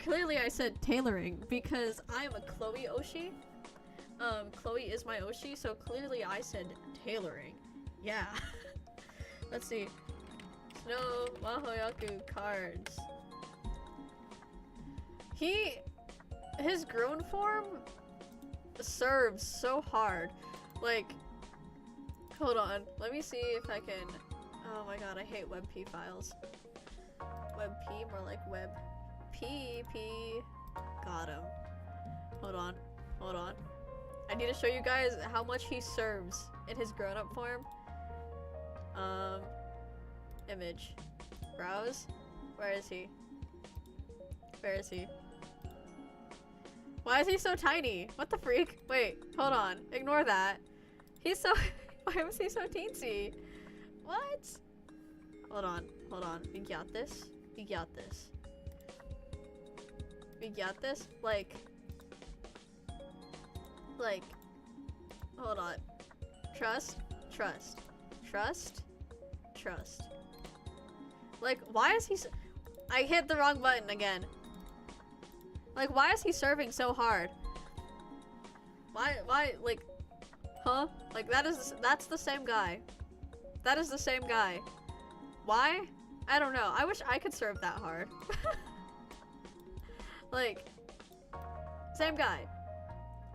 Clearly I said tailoring because I am a Chloe Oshi. Chloe is my Oshi, so clearly I said tailoring. Yeah. Let's see. Snow Mahoyaku cards. His grown form serves so hard. Like, hold on. Let me see if I can. Oh my god, I hate WebP files. WebP, more like WebP. Got him. Hold on. I need to show you guys how much he serves in his grown-up form. Image. Browse. Where is he? Why is he so tiny? What the freak? Wait, hold on. Ignore that. He's so... Why was he so teensy? What? Hold on. We got this. Like... Hold on. Trust. Like, why is he so... I hit the wrong button again. Like, why is he serving so hard? Why, like, huh? Like, that's the same guy. That is the same guy. Why? I don't know. I wish I could serve that hard. Like, same guy.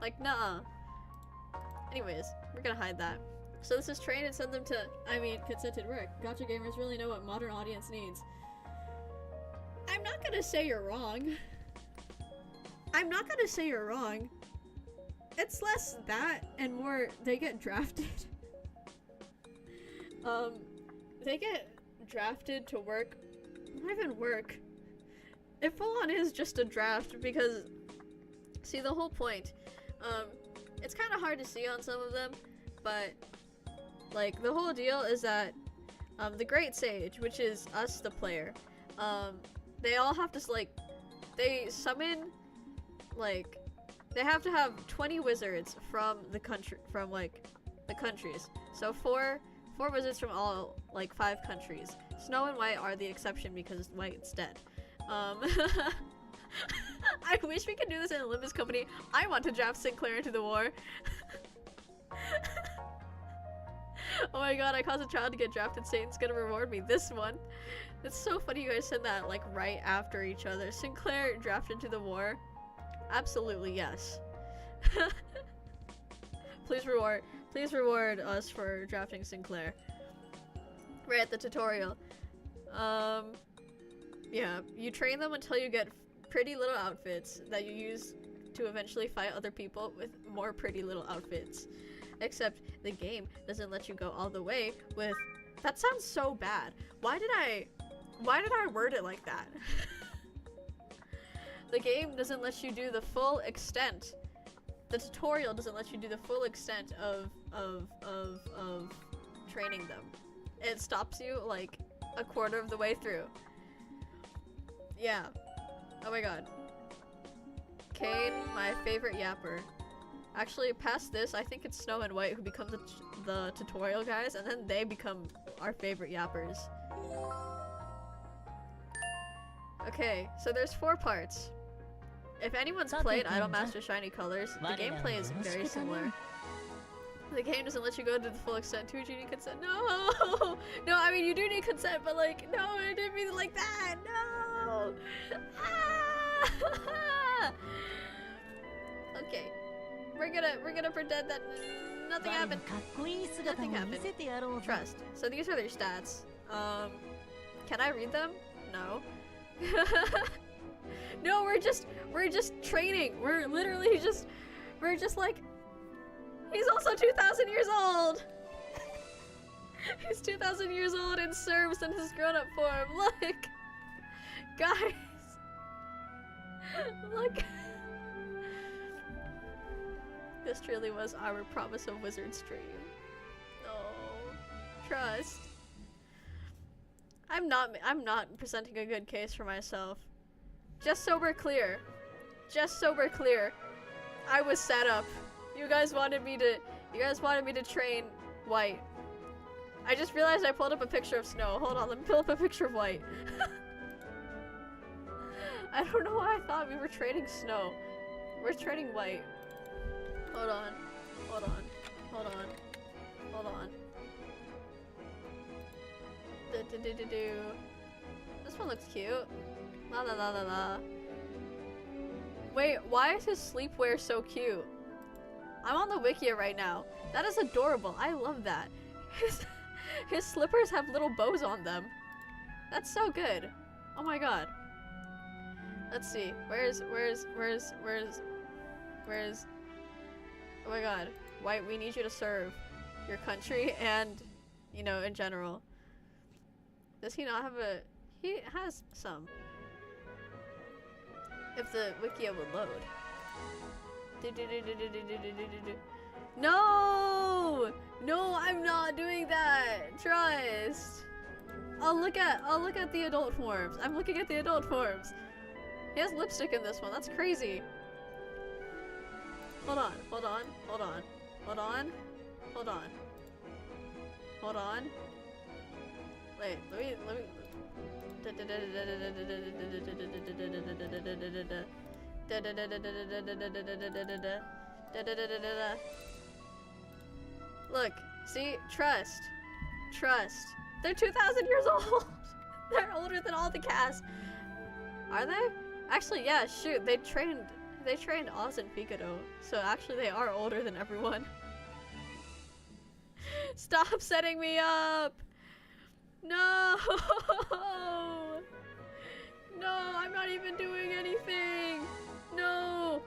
Like, nuh-uh. Anyways, we're gonna hide that. So this is train and send them to, consented work. Gotcha gamers really know what modern audience needs. I'm not gonna say you're wrong. It's less that and more they get drafted. They get drafted to work. Not even work. It full on is just a draft because, see, the whole point, it's kind of hard to see on some of them, but like the whole deal is that the Great Sage, which is us, the player, they all have to they summon, like, they have to have 20 wizards from the countries. So four wizards from all 5 countries. Snow and White are the exception because White's dead. I wish we could do this in Olympus Company. I want to draft Sinclair into the war. Oh my god, I caused a child to get drafted. Satan's gonna reward me. This one. It's so funny you guys said that right after each other. Sinclair drafted into the war. Absolutely yes. Please reward us for drafting Sinclair. Right at the tutorial. Yeah, you train them until you get pretty little outfits that you use to eventually fight other people with more pretty little outfits. Except the game doesn't let you go all the way with... That sounds so bad. Why did I word it like that? the game doesn't let you do the full extent. The tutorial doesn't let you do the full extent of training them. It stops you like a quarter of the way through. Yeah. Oh my god. Kane, my favorite yapper. Actually, past this, I think it's Snow and White who become the tutorial guys, and then they become our favorite yappers. Okay, so there's 4 parts. If anyone's played Idolmaster Shiny Colors, the gameplay is very similar. The game doesn't let you go to the full extent. 2 genie consent. No! No, I mean, you do need consent, but like, no, I didn't mean it like that! No! Ah! Okay. We're gonna pretend that nothing happened. Nothing happened. Trust. So these are their stats. Can I read them? No. No, we're just training. We're literally we're just like, he's also 2,000 years old. He's 2,000 years old and serves in his grown-up form. Look, guys. Look. This truly was our Promise of Wizard stream. Oh, trust. I'm not presenting a good case for myself. Just so we're clear. Just so we're clear. I was set up. You guys wanted me to train White. I just realized I pulled up a picture of Snow. Hold on, let me pull up a picture of White. I don't know why I thought we were training Snow. We're training White. Hold on. Hold on. Hold on. Hold on. This one looks cute. La la la la la. Wait, why is his sleepwear so cute? I'm on the wiki right now. That is adorable. I love that. His slippers have little bows on them. That's so good. Oh my god. Let's see. Where's oh my god. White, we need you to serve your country and, you know, in general. Does he not have a... He has some. If the wiki would load. No! No, I'm not doing that! Trust! I'll look at the adult forms. I'm looking at the adult forms. He has lipstick in this one. That's crazy. Hold on, hold on, hold on, hold on, hold on, hold on. Wait, let me. Look, see, trust. They're 2,000 years old. They're older than all the cast. Are they? Actually, yeah. Shoot, they trained Oz and Pikachu, so actually they are older than everyone. Stop setting me up! No! No, I'm not even doing anything! No!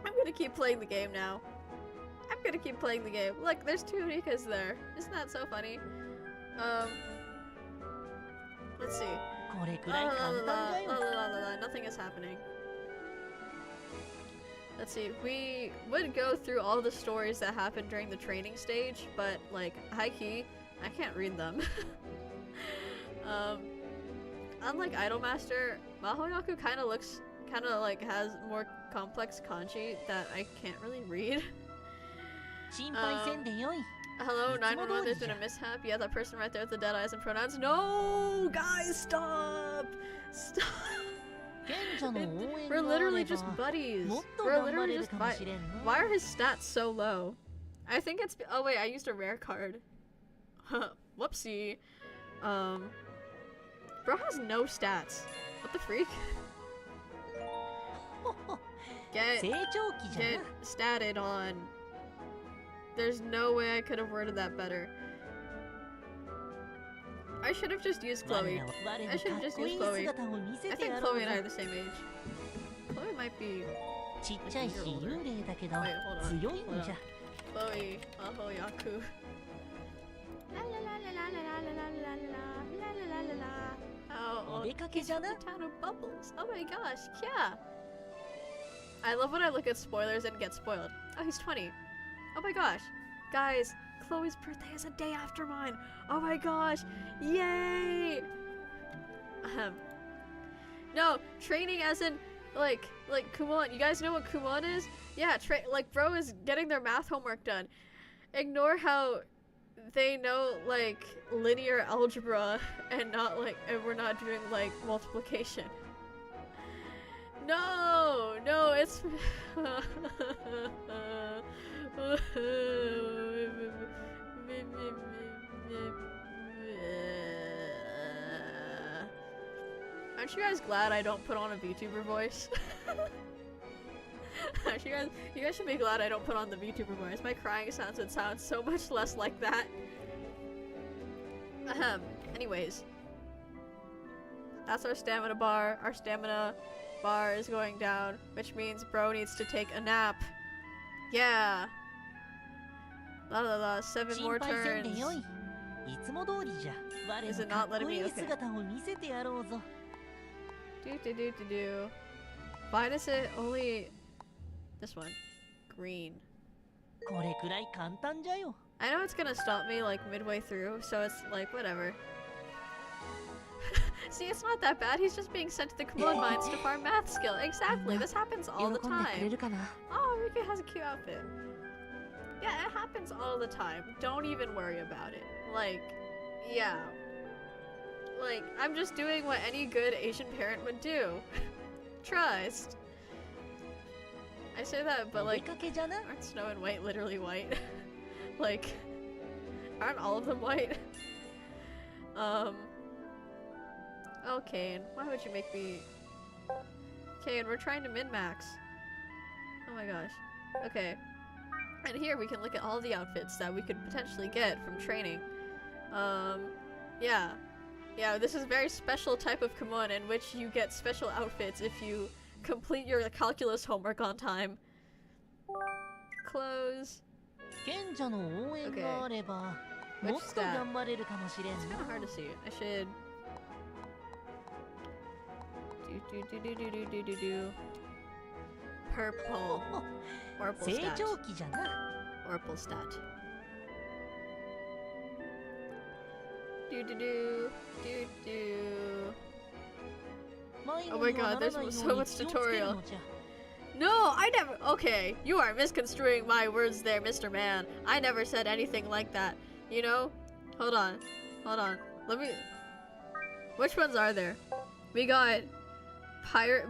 I'm gonna keep playing the game now. I'm gonna keep playing the game. Look, there's 2 Rikas there. Isn't that so funny? Let's see. Nothing is happening. Let's see, we would go through all the stories that happened during the training stage, but like, high-key, I can't read them. Unlike Idolmaster, Mahoyaku kinda like has more complex kanji that I can't really read. Hello, 911, there's been a mishap. Yeah, that person right there with the dead eyes and pronouns. No! Guys, stop! Stop! We're literally just buddies. We're literally just Why are his stats so low? I think it's... Oh wait, I used a rare card. Whoopsie. Bro has no stats. What the freak? Get statted on. There's no way I could have worded that better. I should have just used Chloe. I should have just used Chloe. I think Chloe and I are the same age. Chloe might be... Wait, hold on. Chloe, Mahoyaku. How old He's from the town of Bubbles. Oh my gosh, yeah. I love when I look at spoilers and get spoiled. Oh, he's 20. Oh my gosh. Guys, Chloe's birthday is a day after mine. Oh my gosh. Yay! No, training as in, like Kumon. You guys know what Kumon is? Yeah, like, bro is getting their math homework done. Ignore how they know, like, linear algebra and not, like, and we're not doing, like, multiplication. No, it's... Aren't you guys glad I don't put on a VTuber voice? You guys should be glad I don't put on the VTuber voice. My crying sounds would sound so much less like that. Anyways. That's our stamina bar. Our stamina bar is going down, which means bro needs to take a nap. Yeah. 7 more turns. Is it not letting me? Okay. Why does it only... This one. Green. I know it's gonna stop me like midway through, so it's like whatever. See, it's not that bad. He's just being sent to the commode mines to farm math skill. Exactly. This happens all the time. Oh, Rika has a cute outfit. Yeah, it happens all the time. Don't even worry about it. Like, yeah. Like, I'm just doing what any good Asian parent would do. Trust. I say that, but like, aren't Snow and White literally white? Like, aren't all of them white? Oh, Kane, why would you make me... Kane, we're trying to min-max. Oh my gosh. Okay. And here we can look at all the outfits that we could potentially get from training. Yeah. Yeah, this is a very special type of Kumon in which you get special outfits if you complete your calculus homework on time. Clothes. Okay. Which stat? It's kind of hard to see. I should... Purple. Purple stat. Purple stat. Oh my god, there's so much tutorial. No, I never- Okay, you are misconstruing my words there, Mr. Man. I never said anything like that. You know? Hold on. Hold on. Let me... Which ones are there? We got...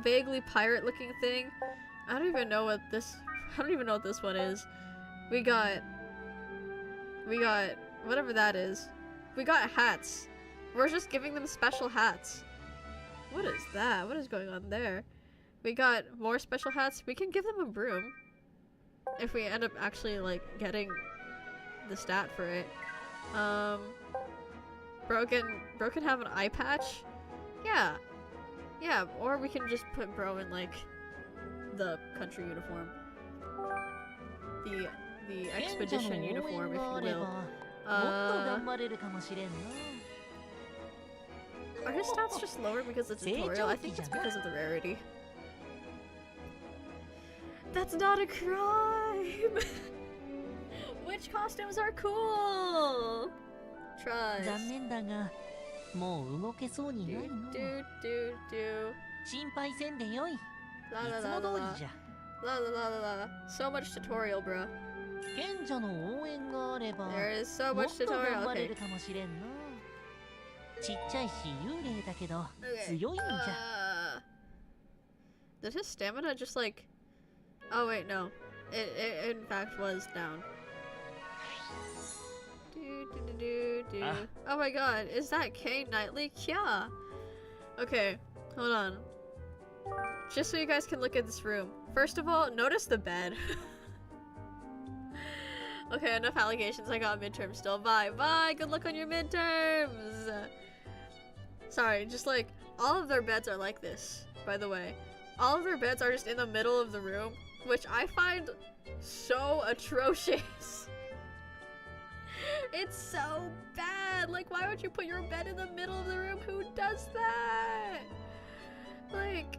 vaguely pirate-looking thing. I don't even know what this one is. We got whatever that is. We got hats. We're just giving them special hats. What is that? What is going on there? We got more special hats. We can give them a broom if we end up actually like getting the stat for it. Bro can have an eye patch. Yeah. Yeah, or we can just put bro in like the country uniform. The expedition uniform, if you will. Are his stats just lower because of the tutorial? I think it's because of the rarity. That's not a crime! Which costumes are cool? Tries. So much tutorial, bro. There is so much tutorial. Okay. Did his stamina just like... Oh wait, no. It in fact was down. Oh my god, is that K Knightley? Yeah. Okay, hold on. Just so you guys can look at this room. First of all, notice the bed. Okay, enough allegations. I got midterms still. Bye. Bye. Good luck on your midterms. Sorry, just like all of their beds are like this, by the way. All of their beds are just in the middle of the room, which I find so atrocious. It's so bad. Like, why would you put your bed in the middle of the room? Who does that? Like,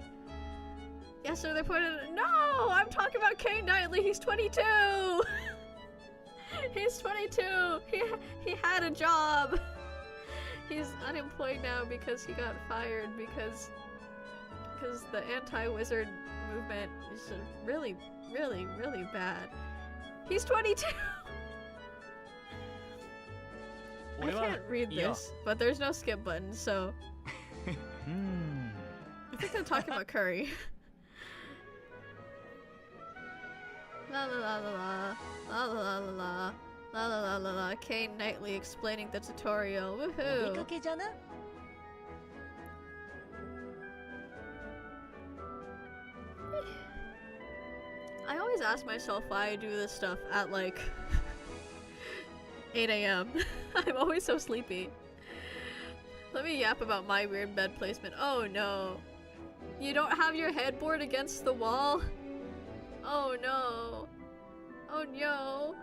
yeah, so they put it. No, I'm talking about Kane Knightley. He's 22. He's 22. He had a job. He's unemployed now because he got fired because the anti-wizard movement is really, really, really bad. He's 22. I can't read this, but there's no skip button, so I think they're talking about Curry. La la la la la la la la la la la la la. Kane Knightley explaining the tutorial. Woohoo! I always ask myself why I do this stuff at like 8 AM. I'm always so sleepy. Let me yap about my weird bed placement. Oh no. You don't have your headboard against the wall? Oh no. Oh no.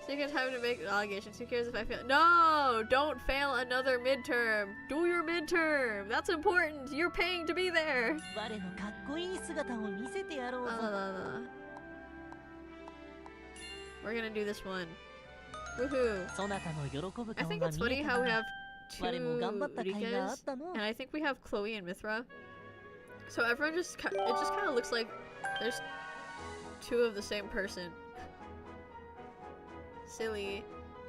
So you can have to make allegations. Who cares if I fail? No! Don't fail another midterm. Do your midterm. That's important. You're paying to be there. La, la, la, la. We're gonna do this one. Woohoo. I think it's funny how we have two Rikas, and I think we have Chloe and Mithra. So everyone it just kind of looks like there's two of the same person. Silly.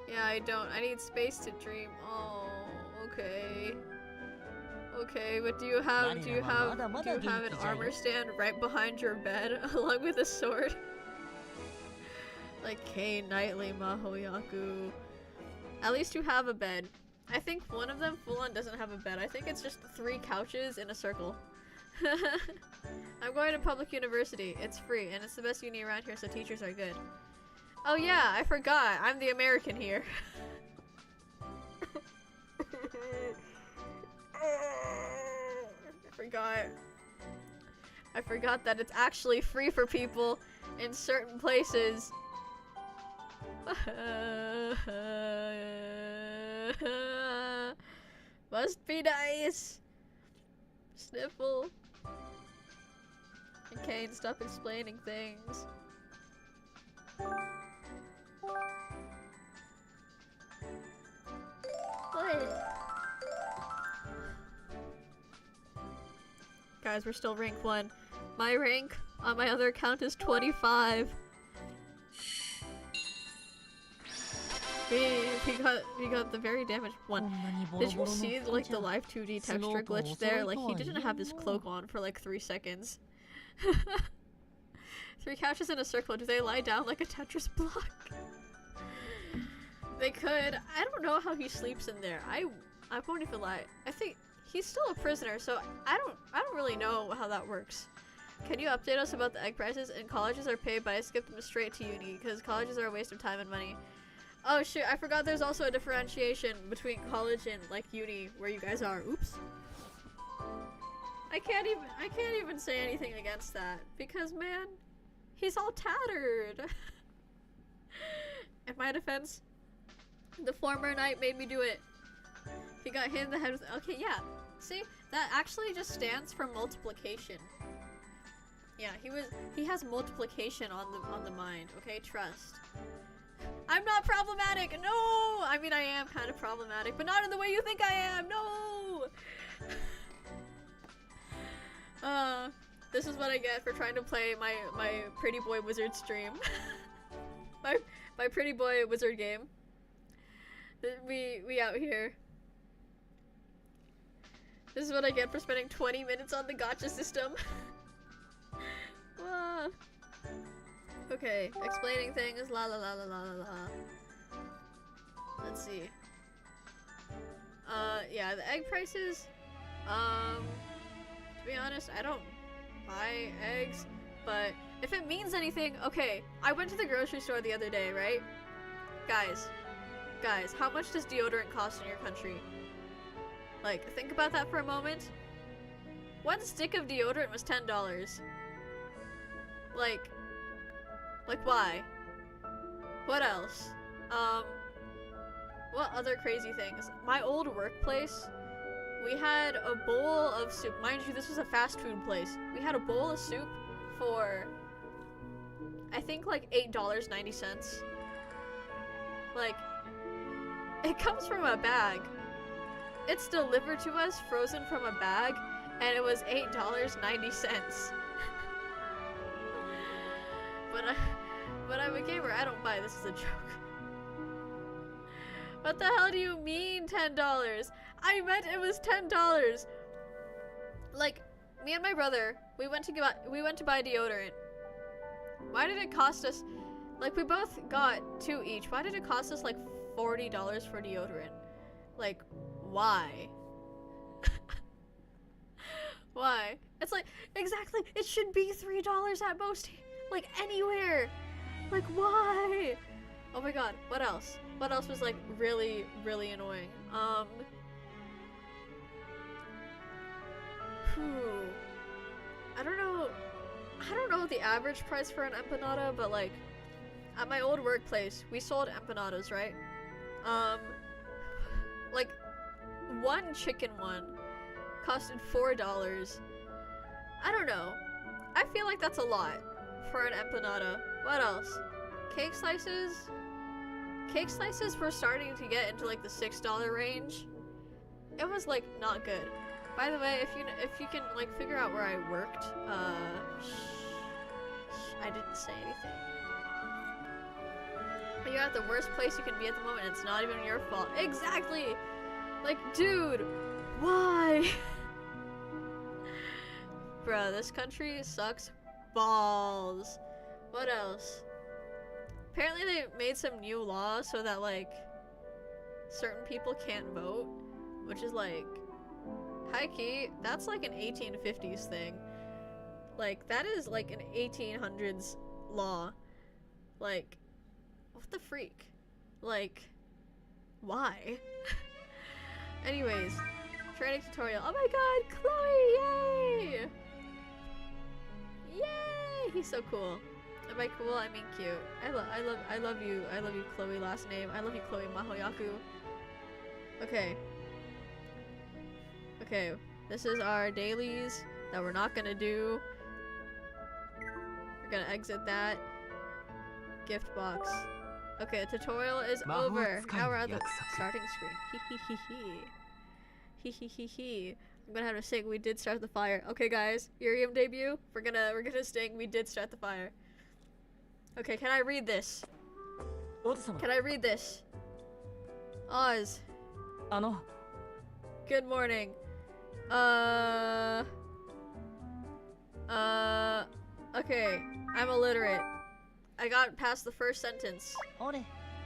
Yeah, I need space to dream. Oh, okay. Okay, but do you have an armor stand right behind your bed along with a sword? Like Kane Knightley Mahoyaku. At least you have a bed. I think one of them full on doesn't have a bed. I think it's just 3 couches in a circle. I'm going to public university. It's free and it's the best uni around here, so teachers are good. Oh yeah, I forgot. I'm the American here. I forgot that it's actually free for people in certain places. Must be nice. Sniffle. And Kane, stop explaining things. What? Guys, we're still rank 1. My rank on my other account is 25. We got the very damaged one. Did you see like the live 2D texture glitch there? Like he didn't have his cloak on for like 3 seconds. 3 couches in a circle. Do they lie down like a Tetris block? They could. I don't know how he sleeps in there. I won't even lie. I think he's still a prisoner, so I don't really know how that works. Can you update us about the egg prices? And colleges are paid, but I skipped them straight to uni because colleges are a waste of time and money. Oh shoot, I forgot there's also a differentiation between college and like uni where you guys are. Oops. I can't even say anything against that because man, he's all tattered. In my defense, the former knight made me do it. He got hit in the head with— okay, yeah. See? That actually just stands for multiplication. Yeah, he has multiplication on the mind, okay? Trust. I'm not problematic! No! I mean, I am kind of problematic, but not in the way you think I am! No! This is what I get for trying to play my Pretty Boy Wizard stream. my Pretty Boy Wizard game. We out here. This is what I get for spending 20 minutes on the gacha system. Okay, explaining things, la la la la la la la. Let's see. Yeah, the egg prices, to be honest, I don't buy eggs, but if it means anything, okay, I went to the grocery store the other day, right? Guys, how much does deodorant cost in your country? Like, think about that for a moment. 1 stick of deodorant was $10. Like why? What else? What other crazy things? My old workplace, we had a bowl of soup. Mind you, this was a fast food place. We had a bowl of soup for, I think, like $8.90. Like, it comes from a bag. It's delivered to us frozen from a bag, and it was $8.90. But I'm a gamer. I don't buy this as a joke. What the hell do you mean $10? I meant it was $10. Like, me and my brother, we went to buy deodorant. Why did it cost us, like, we both got 2 each. Why did it cost us like $40 for deodorant? Like, why? Why? It's like, exactly, it should be $3 at most. Like, anywhere. Like, why? Oh my god, what else? What else was like really, really annoying? I don't know the average price for an empanada, but like at my old workplace, we sold empanadas, right? Like one chicken one costed $4. I don't know. I feel like that's a lot for an empanada. What else? Cake slices? Cake slices were starting to get into like the $6 range. It was like not good. By the way, if you can like figure out where I worked, I didn't say anything. But you're at the worst place you can be at the moment. It's not even your fault. Exactly. Like, dude, why? Bruh, this country sucks balls. What else? Apparently they made some new law so that like certain people can't vote, which is like high-key, that's like an 1850s thing. Like that is like an 1800s law. Like what the freak? Like why? Anyways, training tutorial. Oh my god, Chloe, yay! Yay! He's so cool. And by cool, I mean cute. I love you, Chloe last name. I love you, Chloe Mahoyaku. Okay. Okay, this is our dailies that we're not gonna do. We're gonna exit that. Gift box. Okay, tutorial is over. Now we're at the starting screen. Hee. I'm gonna have to sing "We Did Start the Fire." Okay, guys, Urium debut. We're gonna sing "We Did Start the Fire." Okay, can I read this? Can I read this? Oz. Good morning. Okay, I'm illiterate. I got past the first sentence.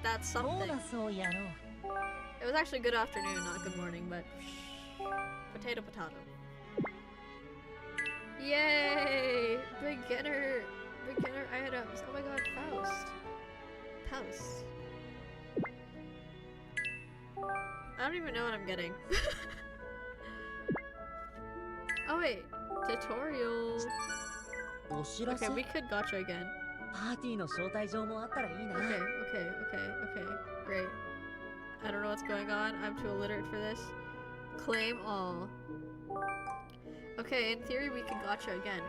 That's something. It was actually good afternoon, not good morning, but potato. Yay! Beginner items. Oh my god, Faust. I don't even know what I'm getting. Oh wait, tutorial. Okay, we could gacha again. Okay, great. I don't know what's going on. I'm too illiterate for this. Claim all. Okay, in theory we can gacha again.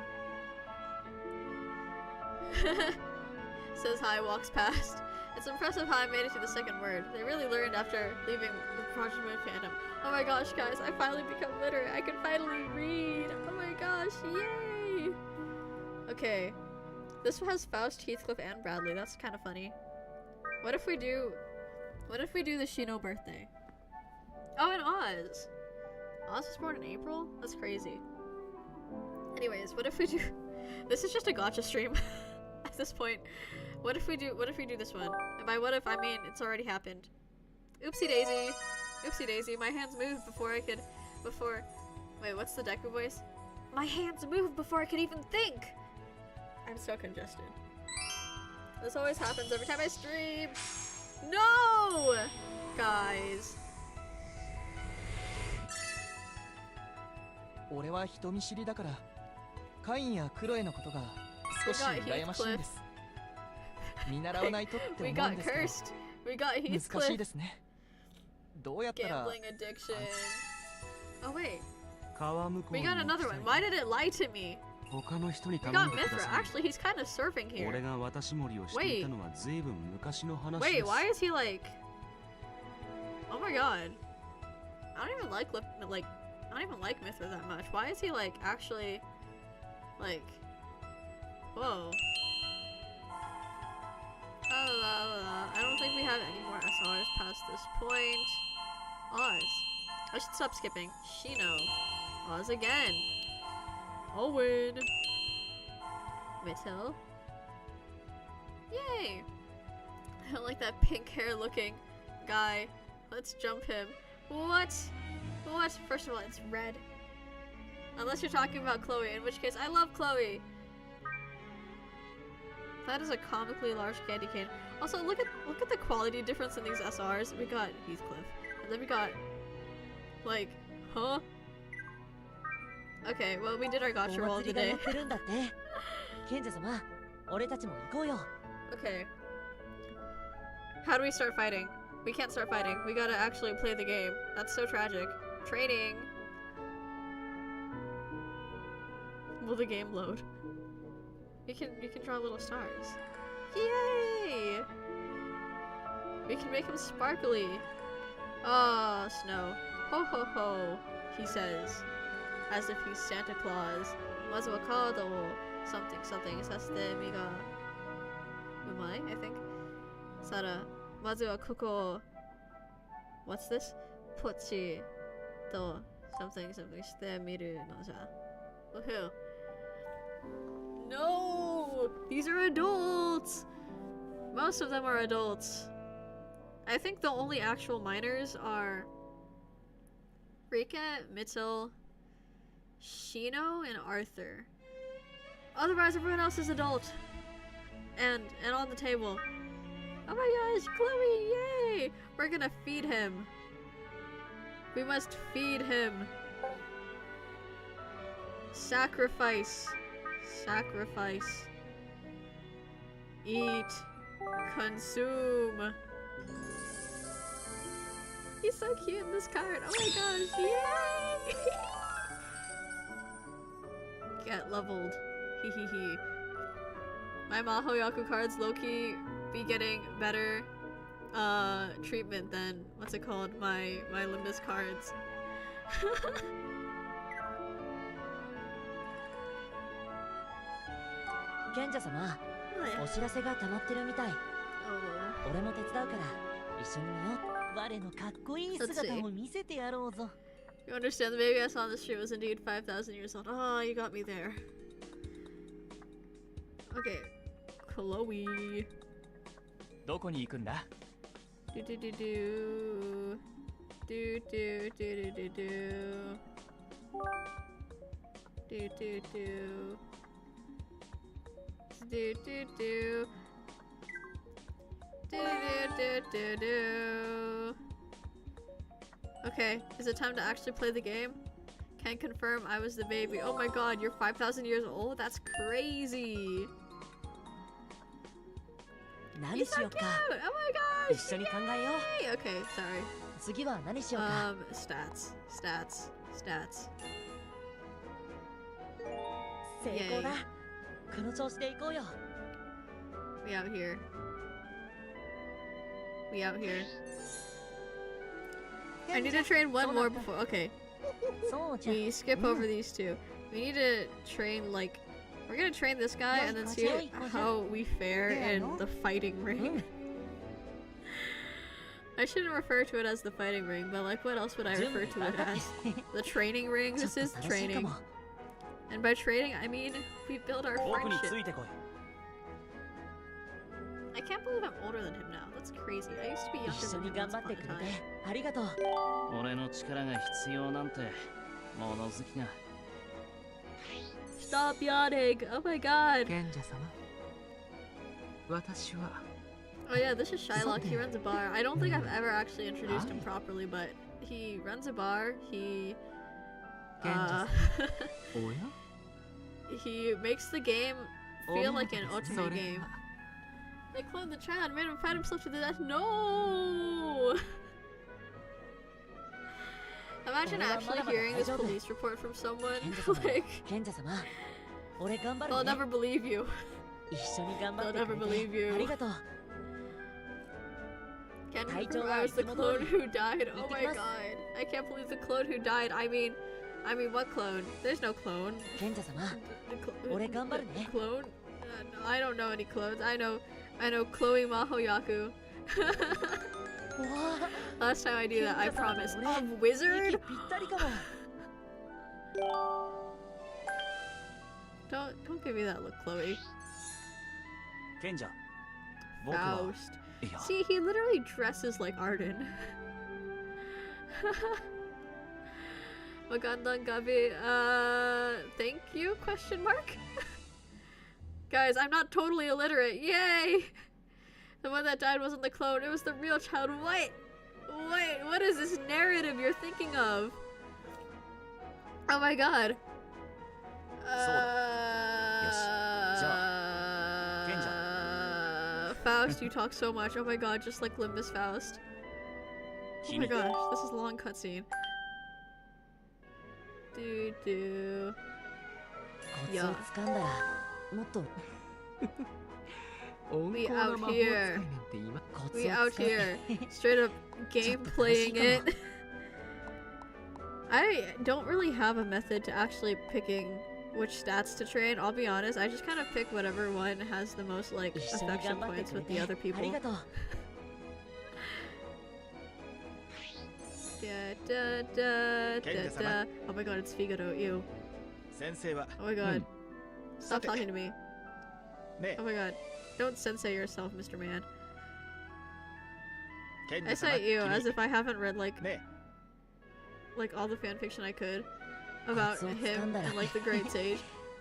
Says hi, walks past. It's impressive how I made it to the second word. They really learned after leaving the Project Moon fandom. Oh my gosh, guys, I finally become literate. I can finally read. Oh my gosh, yay! Okay, this has Faust, Heathcliff, and Bradley. That's kind of funny. What if we do the Shino birthday? Oh, and Oz. Oz was born in April? That's crazy. Anyways, what if we do... This is just a gacha stream at this point. What if we do this one? And by what if, I mean it's already happened. Oopsie daisy. Oopsie daisy. My hands moved wait, what's the Deku voice? My hands moved before I could even think! I'm so congested. This always happens every time I stream! No! Guys. We got cursed. We got Heathcliff. Gambling addiction. Oh wait. We got another one. Why did it lie to me? We got Mithra. Actually, he's kind of surfing here. Wait. Wait, why is he like... Oh my god. I don't even like Mithra that much. Why is he like actually like... Whoa. I don't think we have any more SRs past this point. Oz. I should stop skipping. Shino. Oz again. Owen. Mittel. Yay! I don't like that pink hair looking guy. Let's jump him. What? What? First of all, it's red. Unless you're talking about Chloe, in which case I love Chloe. That is a comically large candy cane. Also, look at the quality difference in these SRs. We got Heathcliff, and then we got like, huh? Okay, well we did our gotcha roll of the day. Okay. How do we start fighting? We can't start fighting. We gotta actually play the game. That's so tragic. Training. Will the game load? You can draw little stars. Yay! We can make him sparkly. Ah, snow. Ho ho ho, he says, as if he's Santa Claus. Mazu wa kaado wo something something sasite mi ga umai, I think. Sara, mazu wa koko. What's this? Pochi to something something shite miru no ja. Woohoo. No! These are adults! Most of them are adults. I think the only actual minors are Rika, Mitchell, Shino, and Arthur. Otherwise, everyone else is adult. And on the table. Oh my gosh, Chloe, yay! We're gonna feed him. We must feed him. Sacrifice. Sacrifice. Eat. Consume. He's so cute in this card. Oh my gosh, yay! Get leveled. Hee hee hee. My Mahoyaku cards low-key be getting better treatment than, what's it called, my Limbus cards. Genja-sama, お知らせが溜まってるみたい。俺も手伝うから一緒に見よう。我のかっこいい姿も見せてやろうぞ。You understand the baby I saw on the street was indeed 5,000 years old. Oh, you got me there. Okay, Chloe. どこに行くんだ? Do do do do. Do do do do do do. Do do do. Do do do. Do do do do do. Okay, is it time to actually play the game? Can confirm I was the baby. Oh my god, you're 5,000 years old? That's crazy. He's so cute! Oh my gosh! Yay! Okay, sorry. Stats. Stats. Stats. Yay. We out here. We out here. I need to train one more before. Okay. We skip over these two. We need to train, like, we're gonna train this guy and then see how we fare in the fighting ring. I shouldn't refer to it as the fighting ring, but like, what else would I refer to it as? The training ring? This is training. And by training, I mean we build our friendship. I can't believe I'm older than him now. That's crazy. I used to be younger than him once upon a time. Stop yawning! Oh my god! Oh yeah, this is Shylock. He runs a bar. I don't think I've ever actually introduced him properly, but he runs a bar. He he makes the game feel like an ultimate game. They cloned the child and made him fight himself to the death. No! Imagine actually hearing this police report from someone. Like, they'll never believe you. They'll never believe you. Can't remember I was the clone who died. Oh my god. I can't believe the clone who died. I mean, what clone? There's no clone. Clone? No, I don't know any clones. I know Chloe Mahoyaku. Last time I do that, I promise. Wizard? Don't give me that look, Chloe. Faust. See, he literally dresses like Arden. Magandang gabi. Thank you? Question mark? Guys, I'm not totally illiterate. Yay! The one that died wasn't the clone, it was the real child. What? Wait, what is this narrative you're thinking of? Oh my god. Faust, you talk so much. Oh my god, just like Limbus Faust. Oh my gosh, this is a long cutscene. Yeah. We out here. Straight up game playing it. I don't really have a method to actually picking which stats to train, I'll be honest. I just kind of pick whatever one has the most like affection points with the other people. Oh my god, it's Figaro, ew. Oh my god. Stop talking to me. Oh my god. Don't sensei yourself, Mr. Man. I say ew as if I haven't read like all the fanfiction I could about him and like the Great Sage.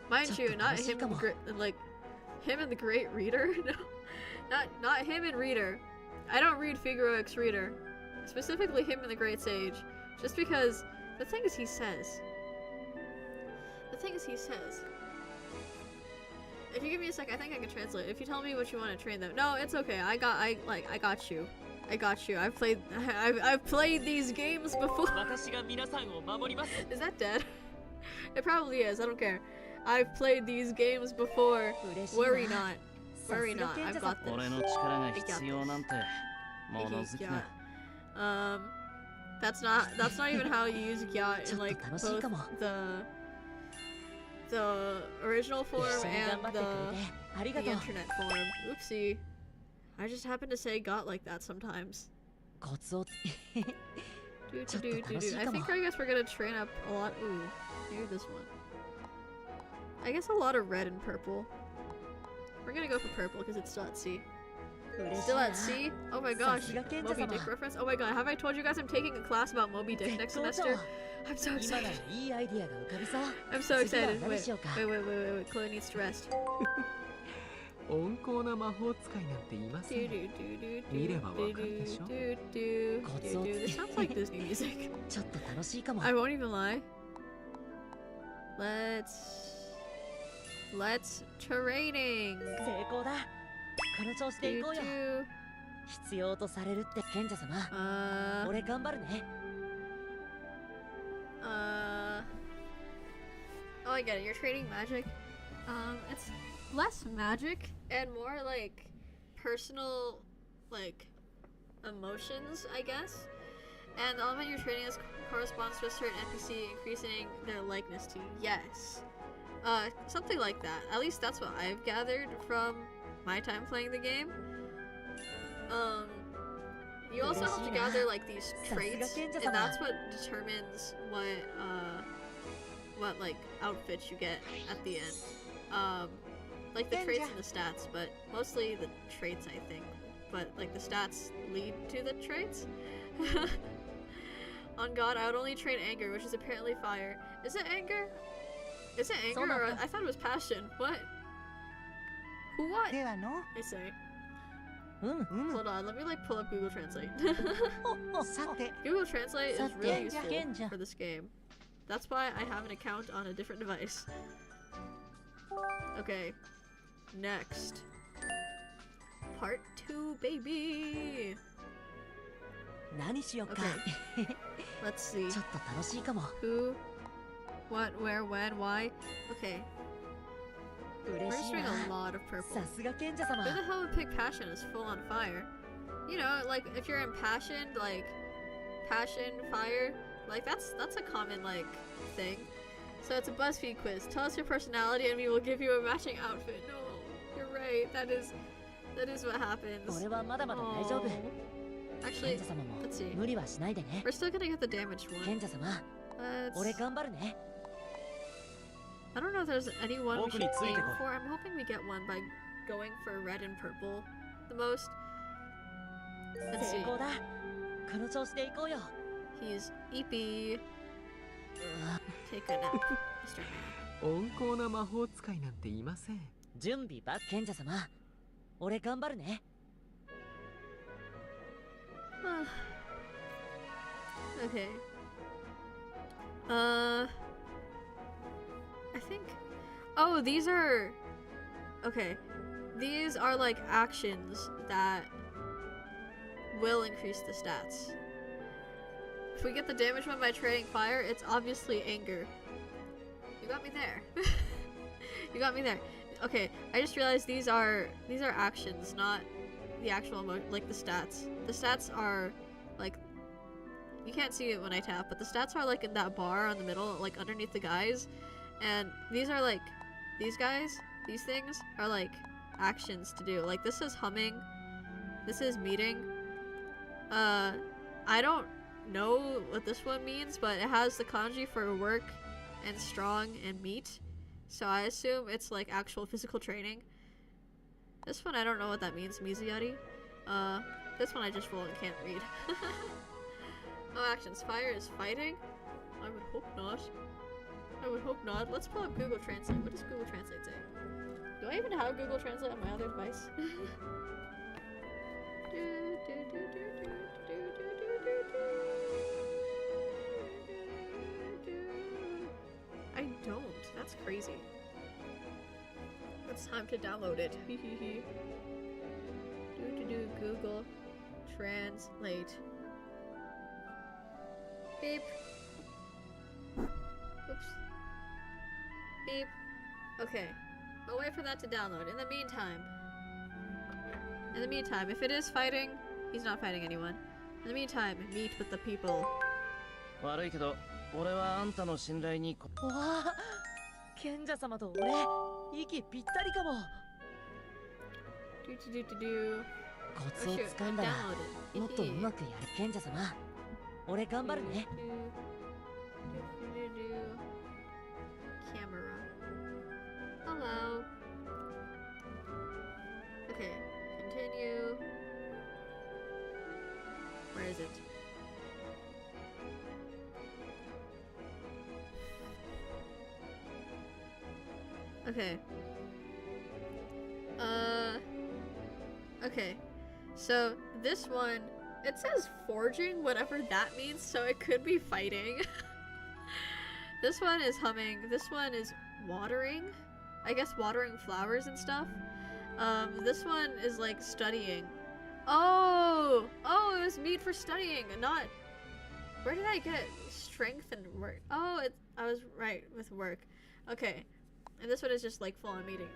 Mind you, not him and like him and the Great Reader. No, not him and Reader. I don't read Figaro X Reader. Specifically him and the Great Sage. Just because the thing is he says. If you give me a sec, I think I can translate. If you tell me what you want to train them. No, it's okay. I got you. I've played these games before. Is that dead? It probably is. I don't care. I've played these games before. Worry not. I've got this. That's not even how you use gyat in like both the original form and the internet form. Oopsie. I just happen to say got like that sometimes. I think I guess we're gonna train up a lot. Ooh, maybe this one. I guess a lot of red and purple. We're gonna go for purple because it's still at C. Still at C? Oh my gosh, Moby Dick reference? Oh my god, have I told you guys I'm taking a class about Moby Dick next semester? I'm so excited. I'm so excited. Wait. Chloe needs to rest. This sounds like Disney music. I won't even lie. Let's training. Oh, I get it. You're training magic. It's less magic and more like personal, like emotions, I guess. And the element you're training as corresponds to a certain NPC, increasing their likeness to you. Yes. Something like that. At least that's what I've gathered from my time playing the game. You also have to gather like these traits, and that's what determines what like outfits you get at the end. Like the traits and the stats, but mostly the traits, I think. But like the stats lead to the traits. On God, I would only train anger, which is apparently fire. Is it anger? Is it anger or I thought it was passion? What? Who what? I say. Hold on, let me like pull up Google Translate. Google Translate is really useful for this game. That's why I have an account on a different device. Okay. Next. part 2, baby. Okay. Let's see. Who, what, where, when, why? Okay. We're just doing a lot of purple. Who the hell would pick passion as full on fire? You know, like if you're impassioned, like passion, fire, like that's a common like thing. So it's a BuzzFeed quiz. Tell us your personality and we will give you a matching outfit. No, you're right. That is what happens. Oh. Actually, let's see. We're still gonna get the damaged one. I don't know if there's anyone we should aim for. I'm hoping we get one by going for red and purple the most. Let's see. He's Eepy. Take a nap, Mr. Man. Okay. I think... Oh, these are... Okay. These are like actions that will increase the stats. If we get the damage one by trading fire, it's obviously anger. You got me there. You got me there. Okay, I just realized these are actions, not the actual like the stats. The stats are like, you can't see it when I tap, but the stats are like in that bar on the middle, like underneath the guys. And these are like, these guys, these things are like actions to do. Like this is humming, this is meeting. I don't know what this one means, but it has the kanji for work and strong and meet. So I assume it's like actual physical training. This one I don't know what that means, Mizuyari. This one I just roll and can't read. Oh, actions. Fire is fighting? I would hope not. I would hope not. Let's pull up Google Translate. What does Google Translate say? Do I even have Google Translate on my other device? I don't. That's crazy. It's time to download it. Google Translate. Beep. Oops. Beep. Okay. I'll wait for that to download. In the meantime, if it is fighting, he's not fighting anyone. In the meantime, meet with the people. Camera. Hello. Okay, continue. Where is it? Okay. Okay. So, this one, it says forging, whatever that means, so it could be fighting. This one is humming. This one is watering. I guess watering flowers and stuff. This one is like studying. Oh, it was meat for studying, not... Where did I get strength and work? Oh, I was right with work. Okay. And this one is just like full on meeting.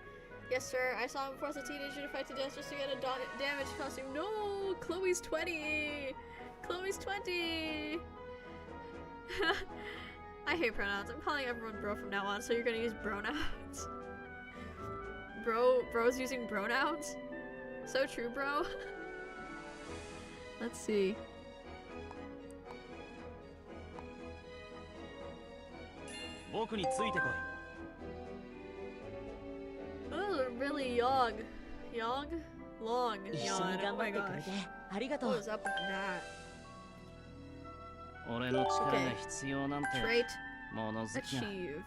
Yes, sir. I saw him force a teenager to fight to death just to get a damaged costume. No! Chloe's 20! Chloe's 20! I hate pronouns. I'm calling everyone bro from now on, so you're gonna use pronouns. Bro's using pronouns? So true, bro. Let's see. Oh, really young. Young? Long yawn. Oh my gosh. What was up with that? Okay. Trait achieved.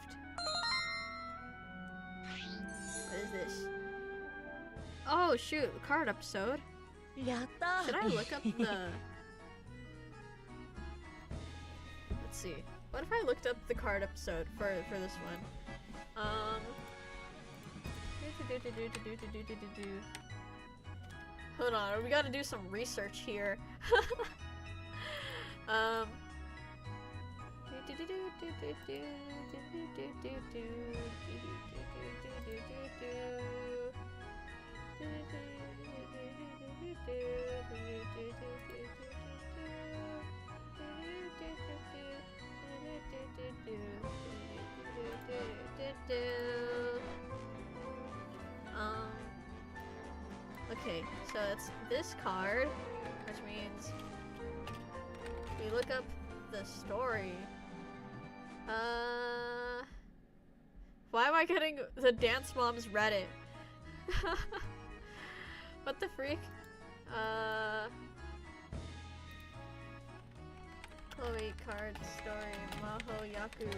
What is this? Oh shoot, card episode. Should I look up the... Let's see. What if I looked up the card episode for this one? Hold on, we gotta do some research here. Okay, so it's this card, which means we look up the story. Why am I getting the Dance Moms Reddit? What the freak? Chloe card story, Maho Yaku.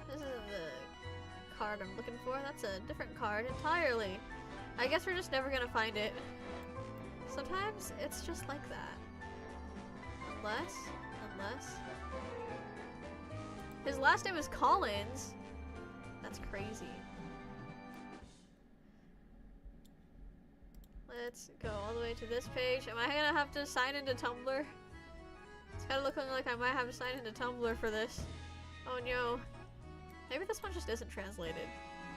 This is the card I'm looking for. That's a different card entirely. I guess we're just never gonna find it. Sometimes it's just like that. Unless his last name is Collins. That's crazy. Let's go all the way to this page. Am I gonna have to sign into Tumblr? It's kinda looking like I might have to sign into Tumblr for this. Oh no. Maybe this one just isn't translated.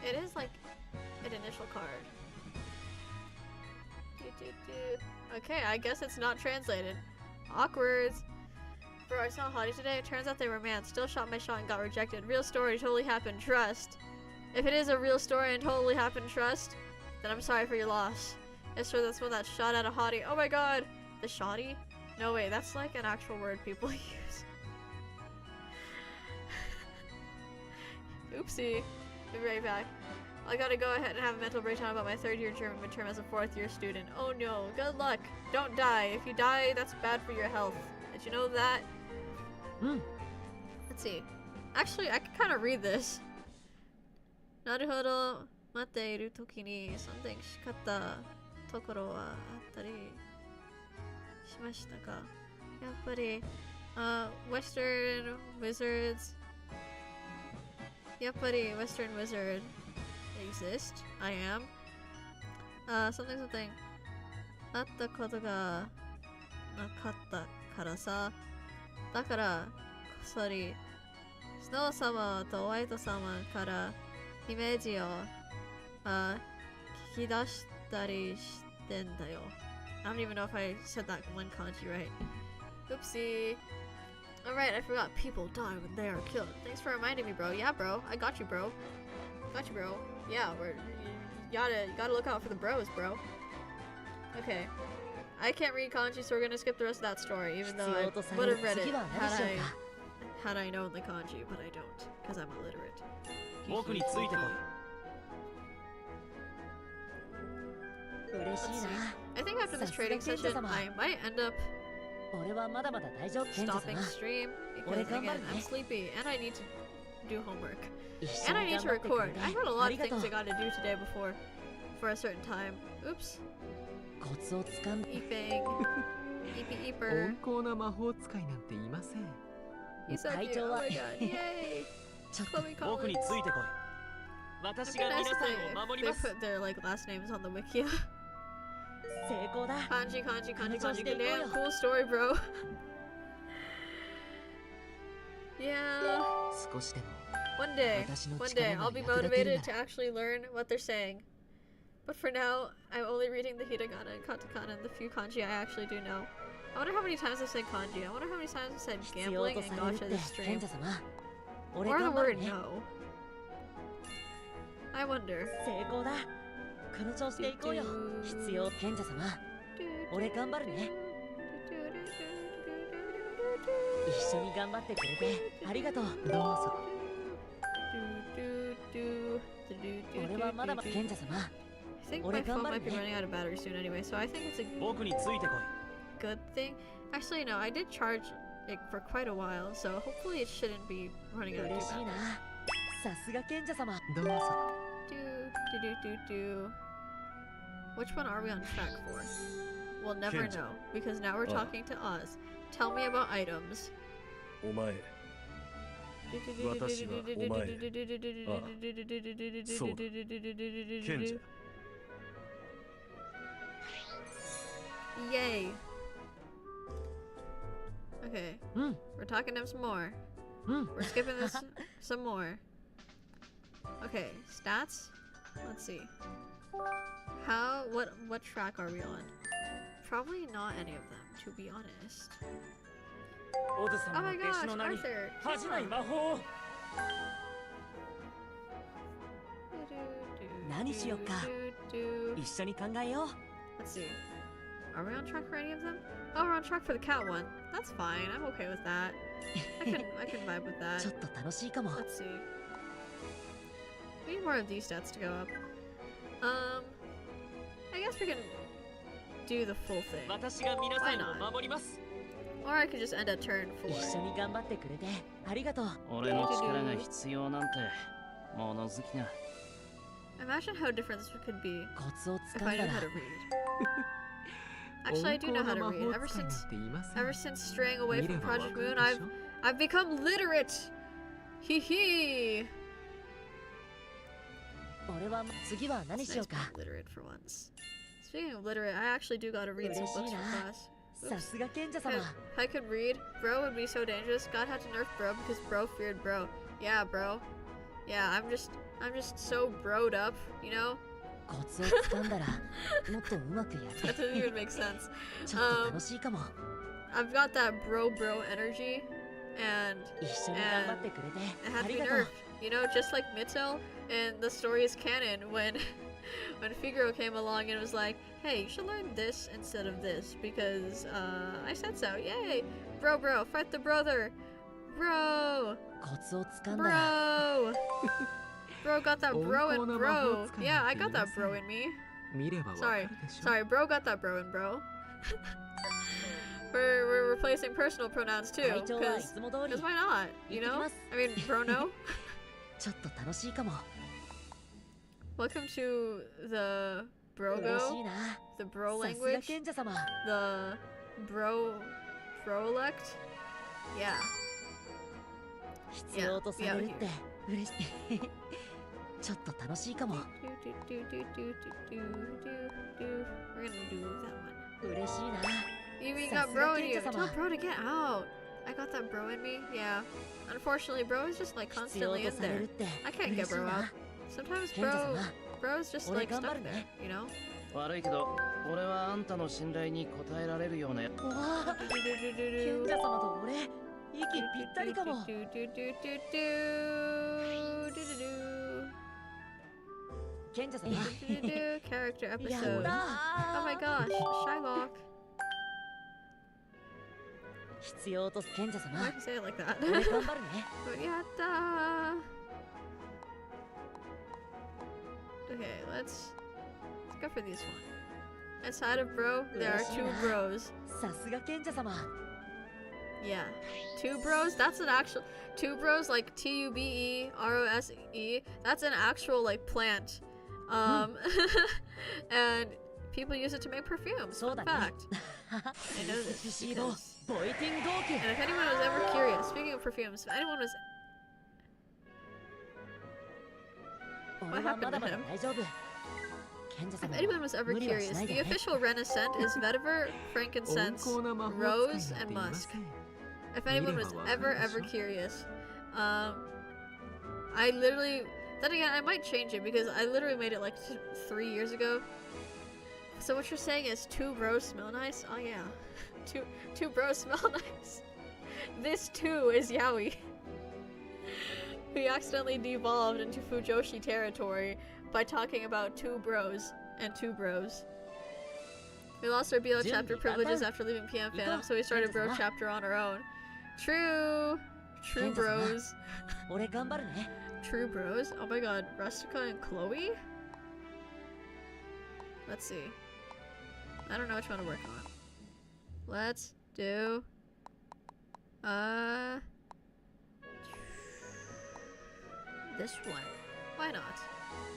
It is like an initial card. Okay, I guess it's not translated. Awkward. Bro, I saw Hottie today. It turns out they were man. Still shot my shot and got rejected. Real story, totally happened. Trust. If it is a real story and totally happened, trust, then I'm sorry for your loss. It's sure that's when that shot at a hottie. Oh my god! The shotty? No way, that's like an actual word people use. Oopsie. Be right back. I gotta go ahead and have a mental breakdown about my third-year German midterm as a fourth-year student. Oh no, good luck. Don't die. If you die, that's bad for your health. Did you know that? Let's see. Actually, I can kind of read this. Naruhodo, matte iru toki ni something shikatta tokoro wa attari shimashita ka? Yappari, Western wizards. Yappari, Western wizard exist. I am. Something. Atta koto ga nakatta kara sa. Dakara, kossori, Snow-sama to White-sama kara imeji o kikidashitari shiten da yo. I don't even know if I said that one kanji right. Oopsie. Alright, I forgot people die when they are killed. Thanks for reminding me, bro. Yeah, bro. I got you, bro. Yeah, you gotta look out for the bros, bro. Okay. I can't read kanji, so we're gonna skip the rest of that story, even though I would have read it had I known the kanji, but I don't, because I'm illiterate. Let's see. I think after this trading session, I might end up stopping stream, because again, I'm sleepy, and I need to do homework. And I need to record. I had a lot of things I gotta do today for a certain time. Oops. Eeping. Eeper. He's so cute. Oh my god. Yay! Chloe Collins. It'd be nice if they put their like last names on the wiki. Kanji. Good damn cool story, bro. Yeah. One day, I'll be motivated to actually learn what they're saying. But for now, I'm only reading the hiragana and katakana and the few kanji I actually do know. I wonder how many times I've said kanji. I wonder how many times I've said gambling and gacha this stream. Or the word no. I wonder. I think my phone might be running out of battery soon anyway, so I think it's a good thing. Actually, no, I did charge it for quite a while, so hopefully it shouldn't be running out too bad. Which one are we on track for? We'll never know, because now we're talking to Oz. Tell me about items. Yay. Okay. We're talking to him some more. We're skipping this some more. Okay, stats? Let's see. What track are we on? Probably not any of them, to be honest. Oh my gosh, Arthur! Let's see. Are we on track for any of them? Oh, we're on track for the cat one. That's fine. I'm okay with that. I can vibe with that. Let's see. We need more of these stats to go up. I guess we can do the full thing. Why not? Or I could just end at turn 4. Imagine how different this could be if I knew how to read. Actually, I do know how to read. Ever since straying away from Project Moon, I've become literate. Hee hee. Nice being literate for once. Speaking of literate, I actually do gotta read some books for class. If I could read, bro would be so dangerous. God had to nerf bro because bro feared bro. Yeah, bro. Yeah, I'm just so broed up, you know? That doesn't even make sense. I've got that bro energy, and it had to be nerfed. You know, just like Mittel in the story is canon when Figaro came along and was like, hey, you should learn this instead of this because I said so. Yay! Bro, fight the brother! Bro! Bro got that bro in bro. Yeah, I got that bro in me. Sorry, bro got that bro in bro. We're replacing personal pronouns too, because why not? You know? I mean, bro no? Welcome to the brogo, the bro language, the brolect. Yeah. Yeah, be out here. We're gonna do that one. You even got bro in you. Tell bro to get out. I got that bro in me. Yeah. Unfortunately, bro is just like constantly in there. I can't get bro out. Sometimes bro is just like stuck there, you know? Character episode. Oh my gosh, Shylock. Why do you say it like that? Okay, let's go for this one. Inside of bro, there are 2 bros. Yeah. 2 bros? That's an actual... 2 bros, like TUBEROSE. That's an actual, like, plant. And people use it to make perfumes. Fun fact. I know this because... And if anyone was ever curious, speaking of perfumes, if anyone was... What happened to him? If anyone was ever curious, the official Renaissance is vetiver, frankincense, rose, and musk. If anyone was ever curious. I literally... Then again, I might change it because I literally made it like 3 years ago. So what you're saying is 2 bros smell nice? Oh yeah. Two bros smell nice. This 2 is yaoi. We accidentally devolved into Fujoshi territory by talking about 2 bros and 2 bros. We lost our BL chapter privileges after leaving PM Fandom, so we started bro chapter on our own. True bros. True bros? Oh my god, Rustica and Chloe? Let's see. I don't know which one to work on. Let's do This one. Why not?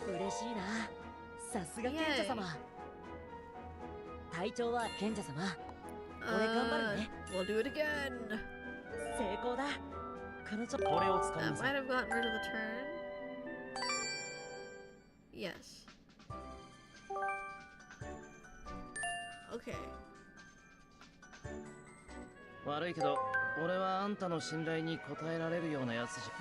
嬉しいな。さすが賢者様。隊長は賢者様。これ頑張るね。We'll do it again. 成功だ。彼女これを使う。That might have gotten rid of the turn. Yes. Okay. 悪いけど、俺はあんたの信頼に応えられるようなやつじゃ。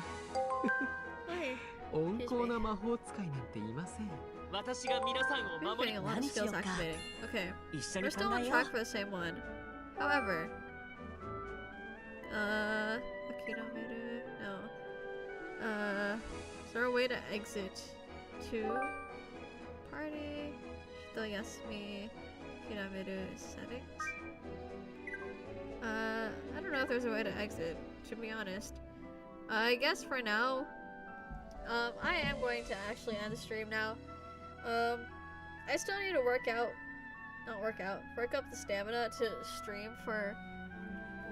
温厚な魔法使いなんていません。私が皆さんを守り、何しようか。Okay. 一緒に We're still 考 on えよ track う。 for the same one. However, Akirameru? No. Is there a way to exit to party? Shitoyasumi Akirameru settings? I don't know if there's a way to exit, to be honest. I guess for now, I am going to actually end the stream now. I still need to work up the stamina to stream for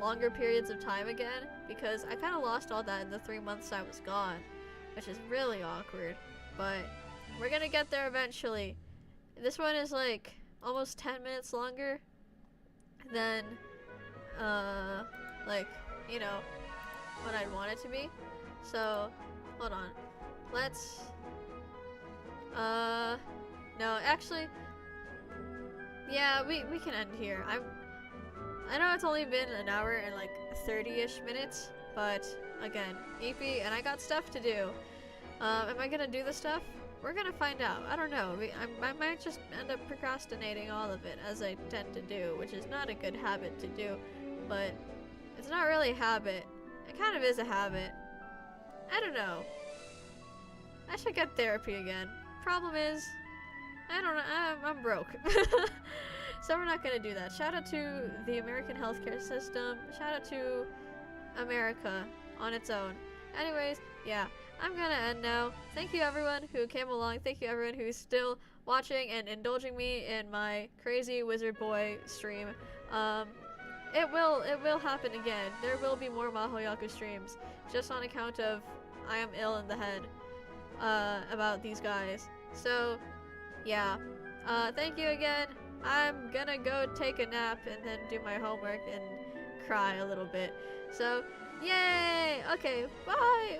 longer periods of time again, because I kind of lost all that in the 3 months I was gone, which is really awkward, but we're gonna get there eventually. This one is like almost 10 minutes longer than like, you know, what I'd want it to be. So hold on, let's no, actually, yeah, we can end here. I know it's only been an hour and like 30-ish minutes, but again, EP, and I got stuff to do. Am I gonna do the stuff? We're gonna find out. I don't know. I might just end up procrastinating all of it, as I tend to do, which is not a good habit to do, but it's not really a habit. It kind of is a habit. I don't know. I should get therapy again. Problem is, I don't know, I'm broke. So we're not gonna do that. Shout out to the American healthcare system. Shout out to America on its own. Anyways, yeah, I'm gonna end now. Thank you everyone who came along. Thank you everyone who's still watching and indulging me in my crazy wizard boy stream. It will happen again. There will be more Mahoyaku streams, just on account of I am ill in the head about these guys. So yeah, thank you again. I'm gonna go take a nap and then do my homework and cry a little bit. So yay. Okay, bye.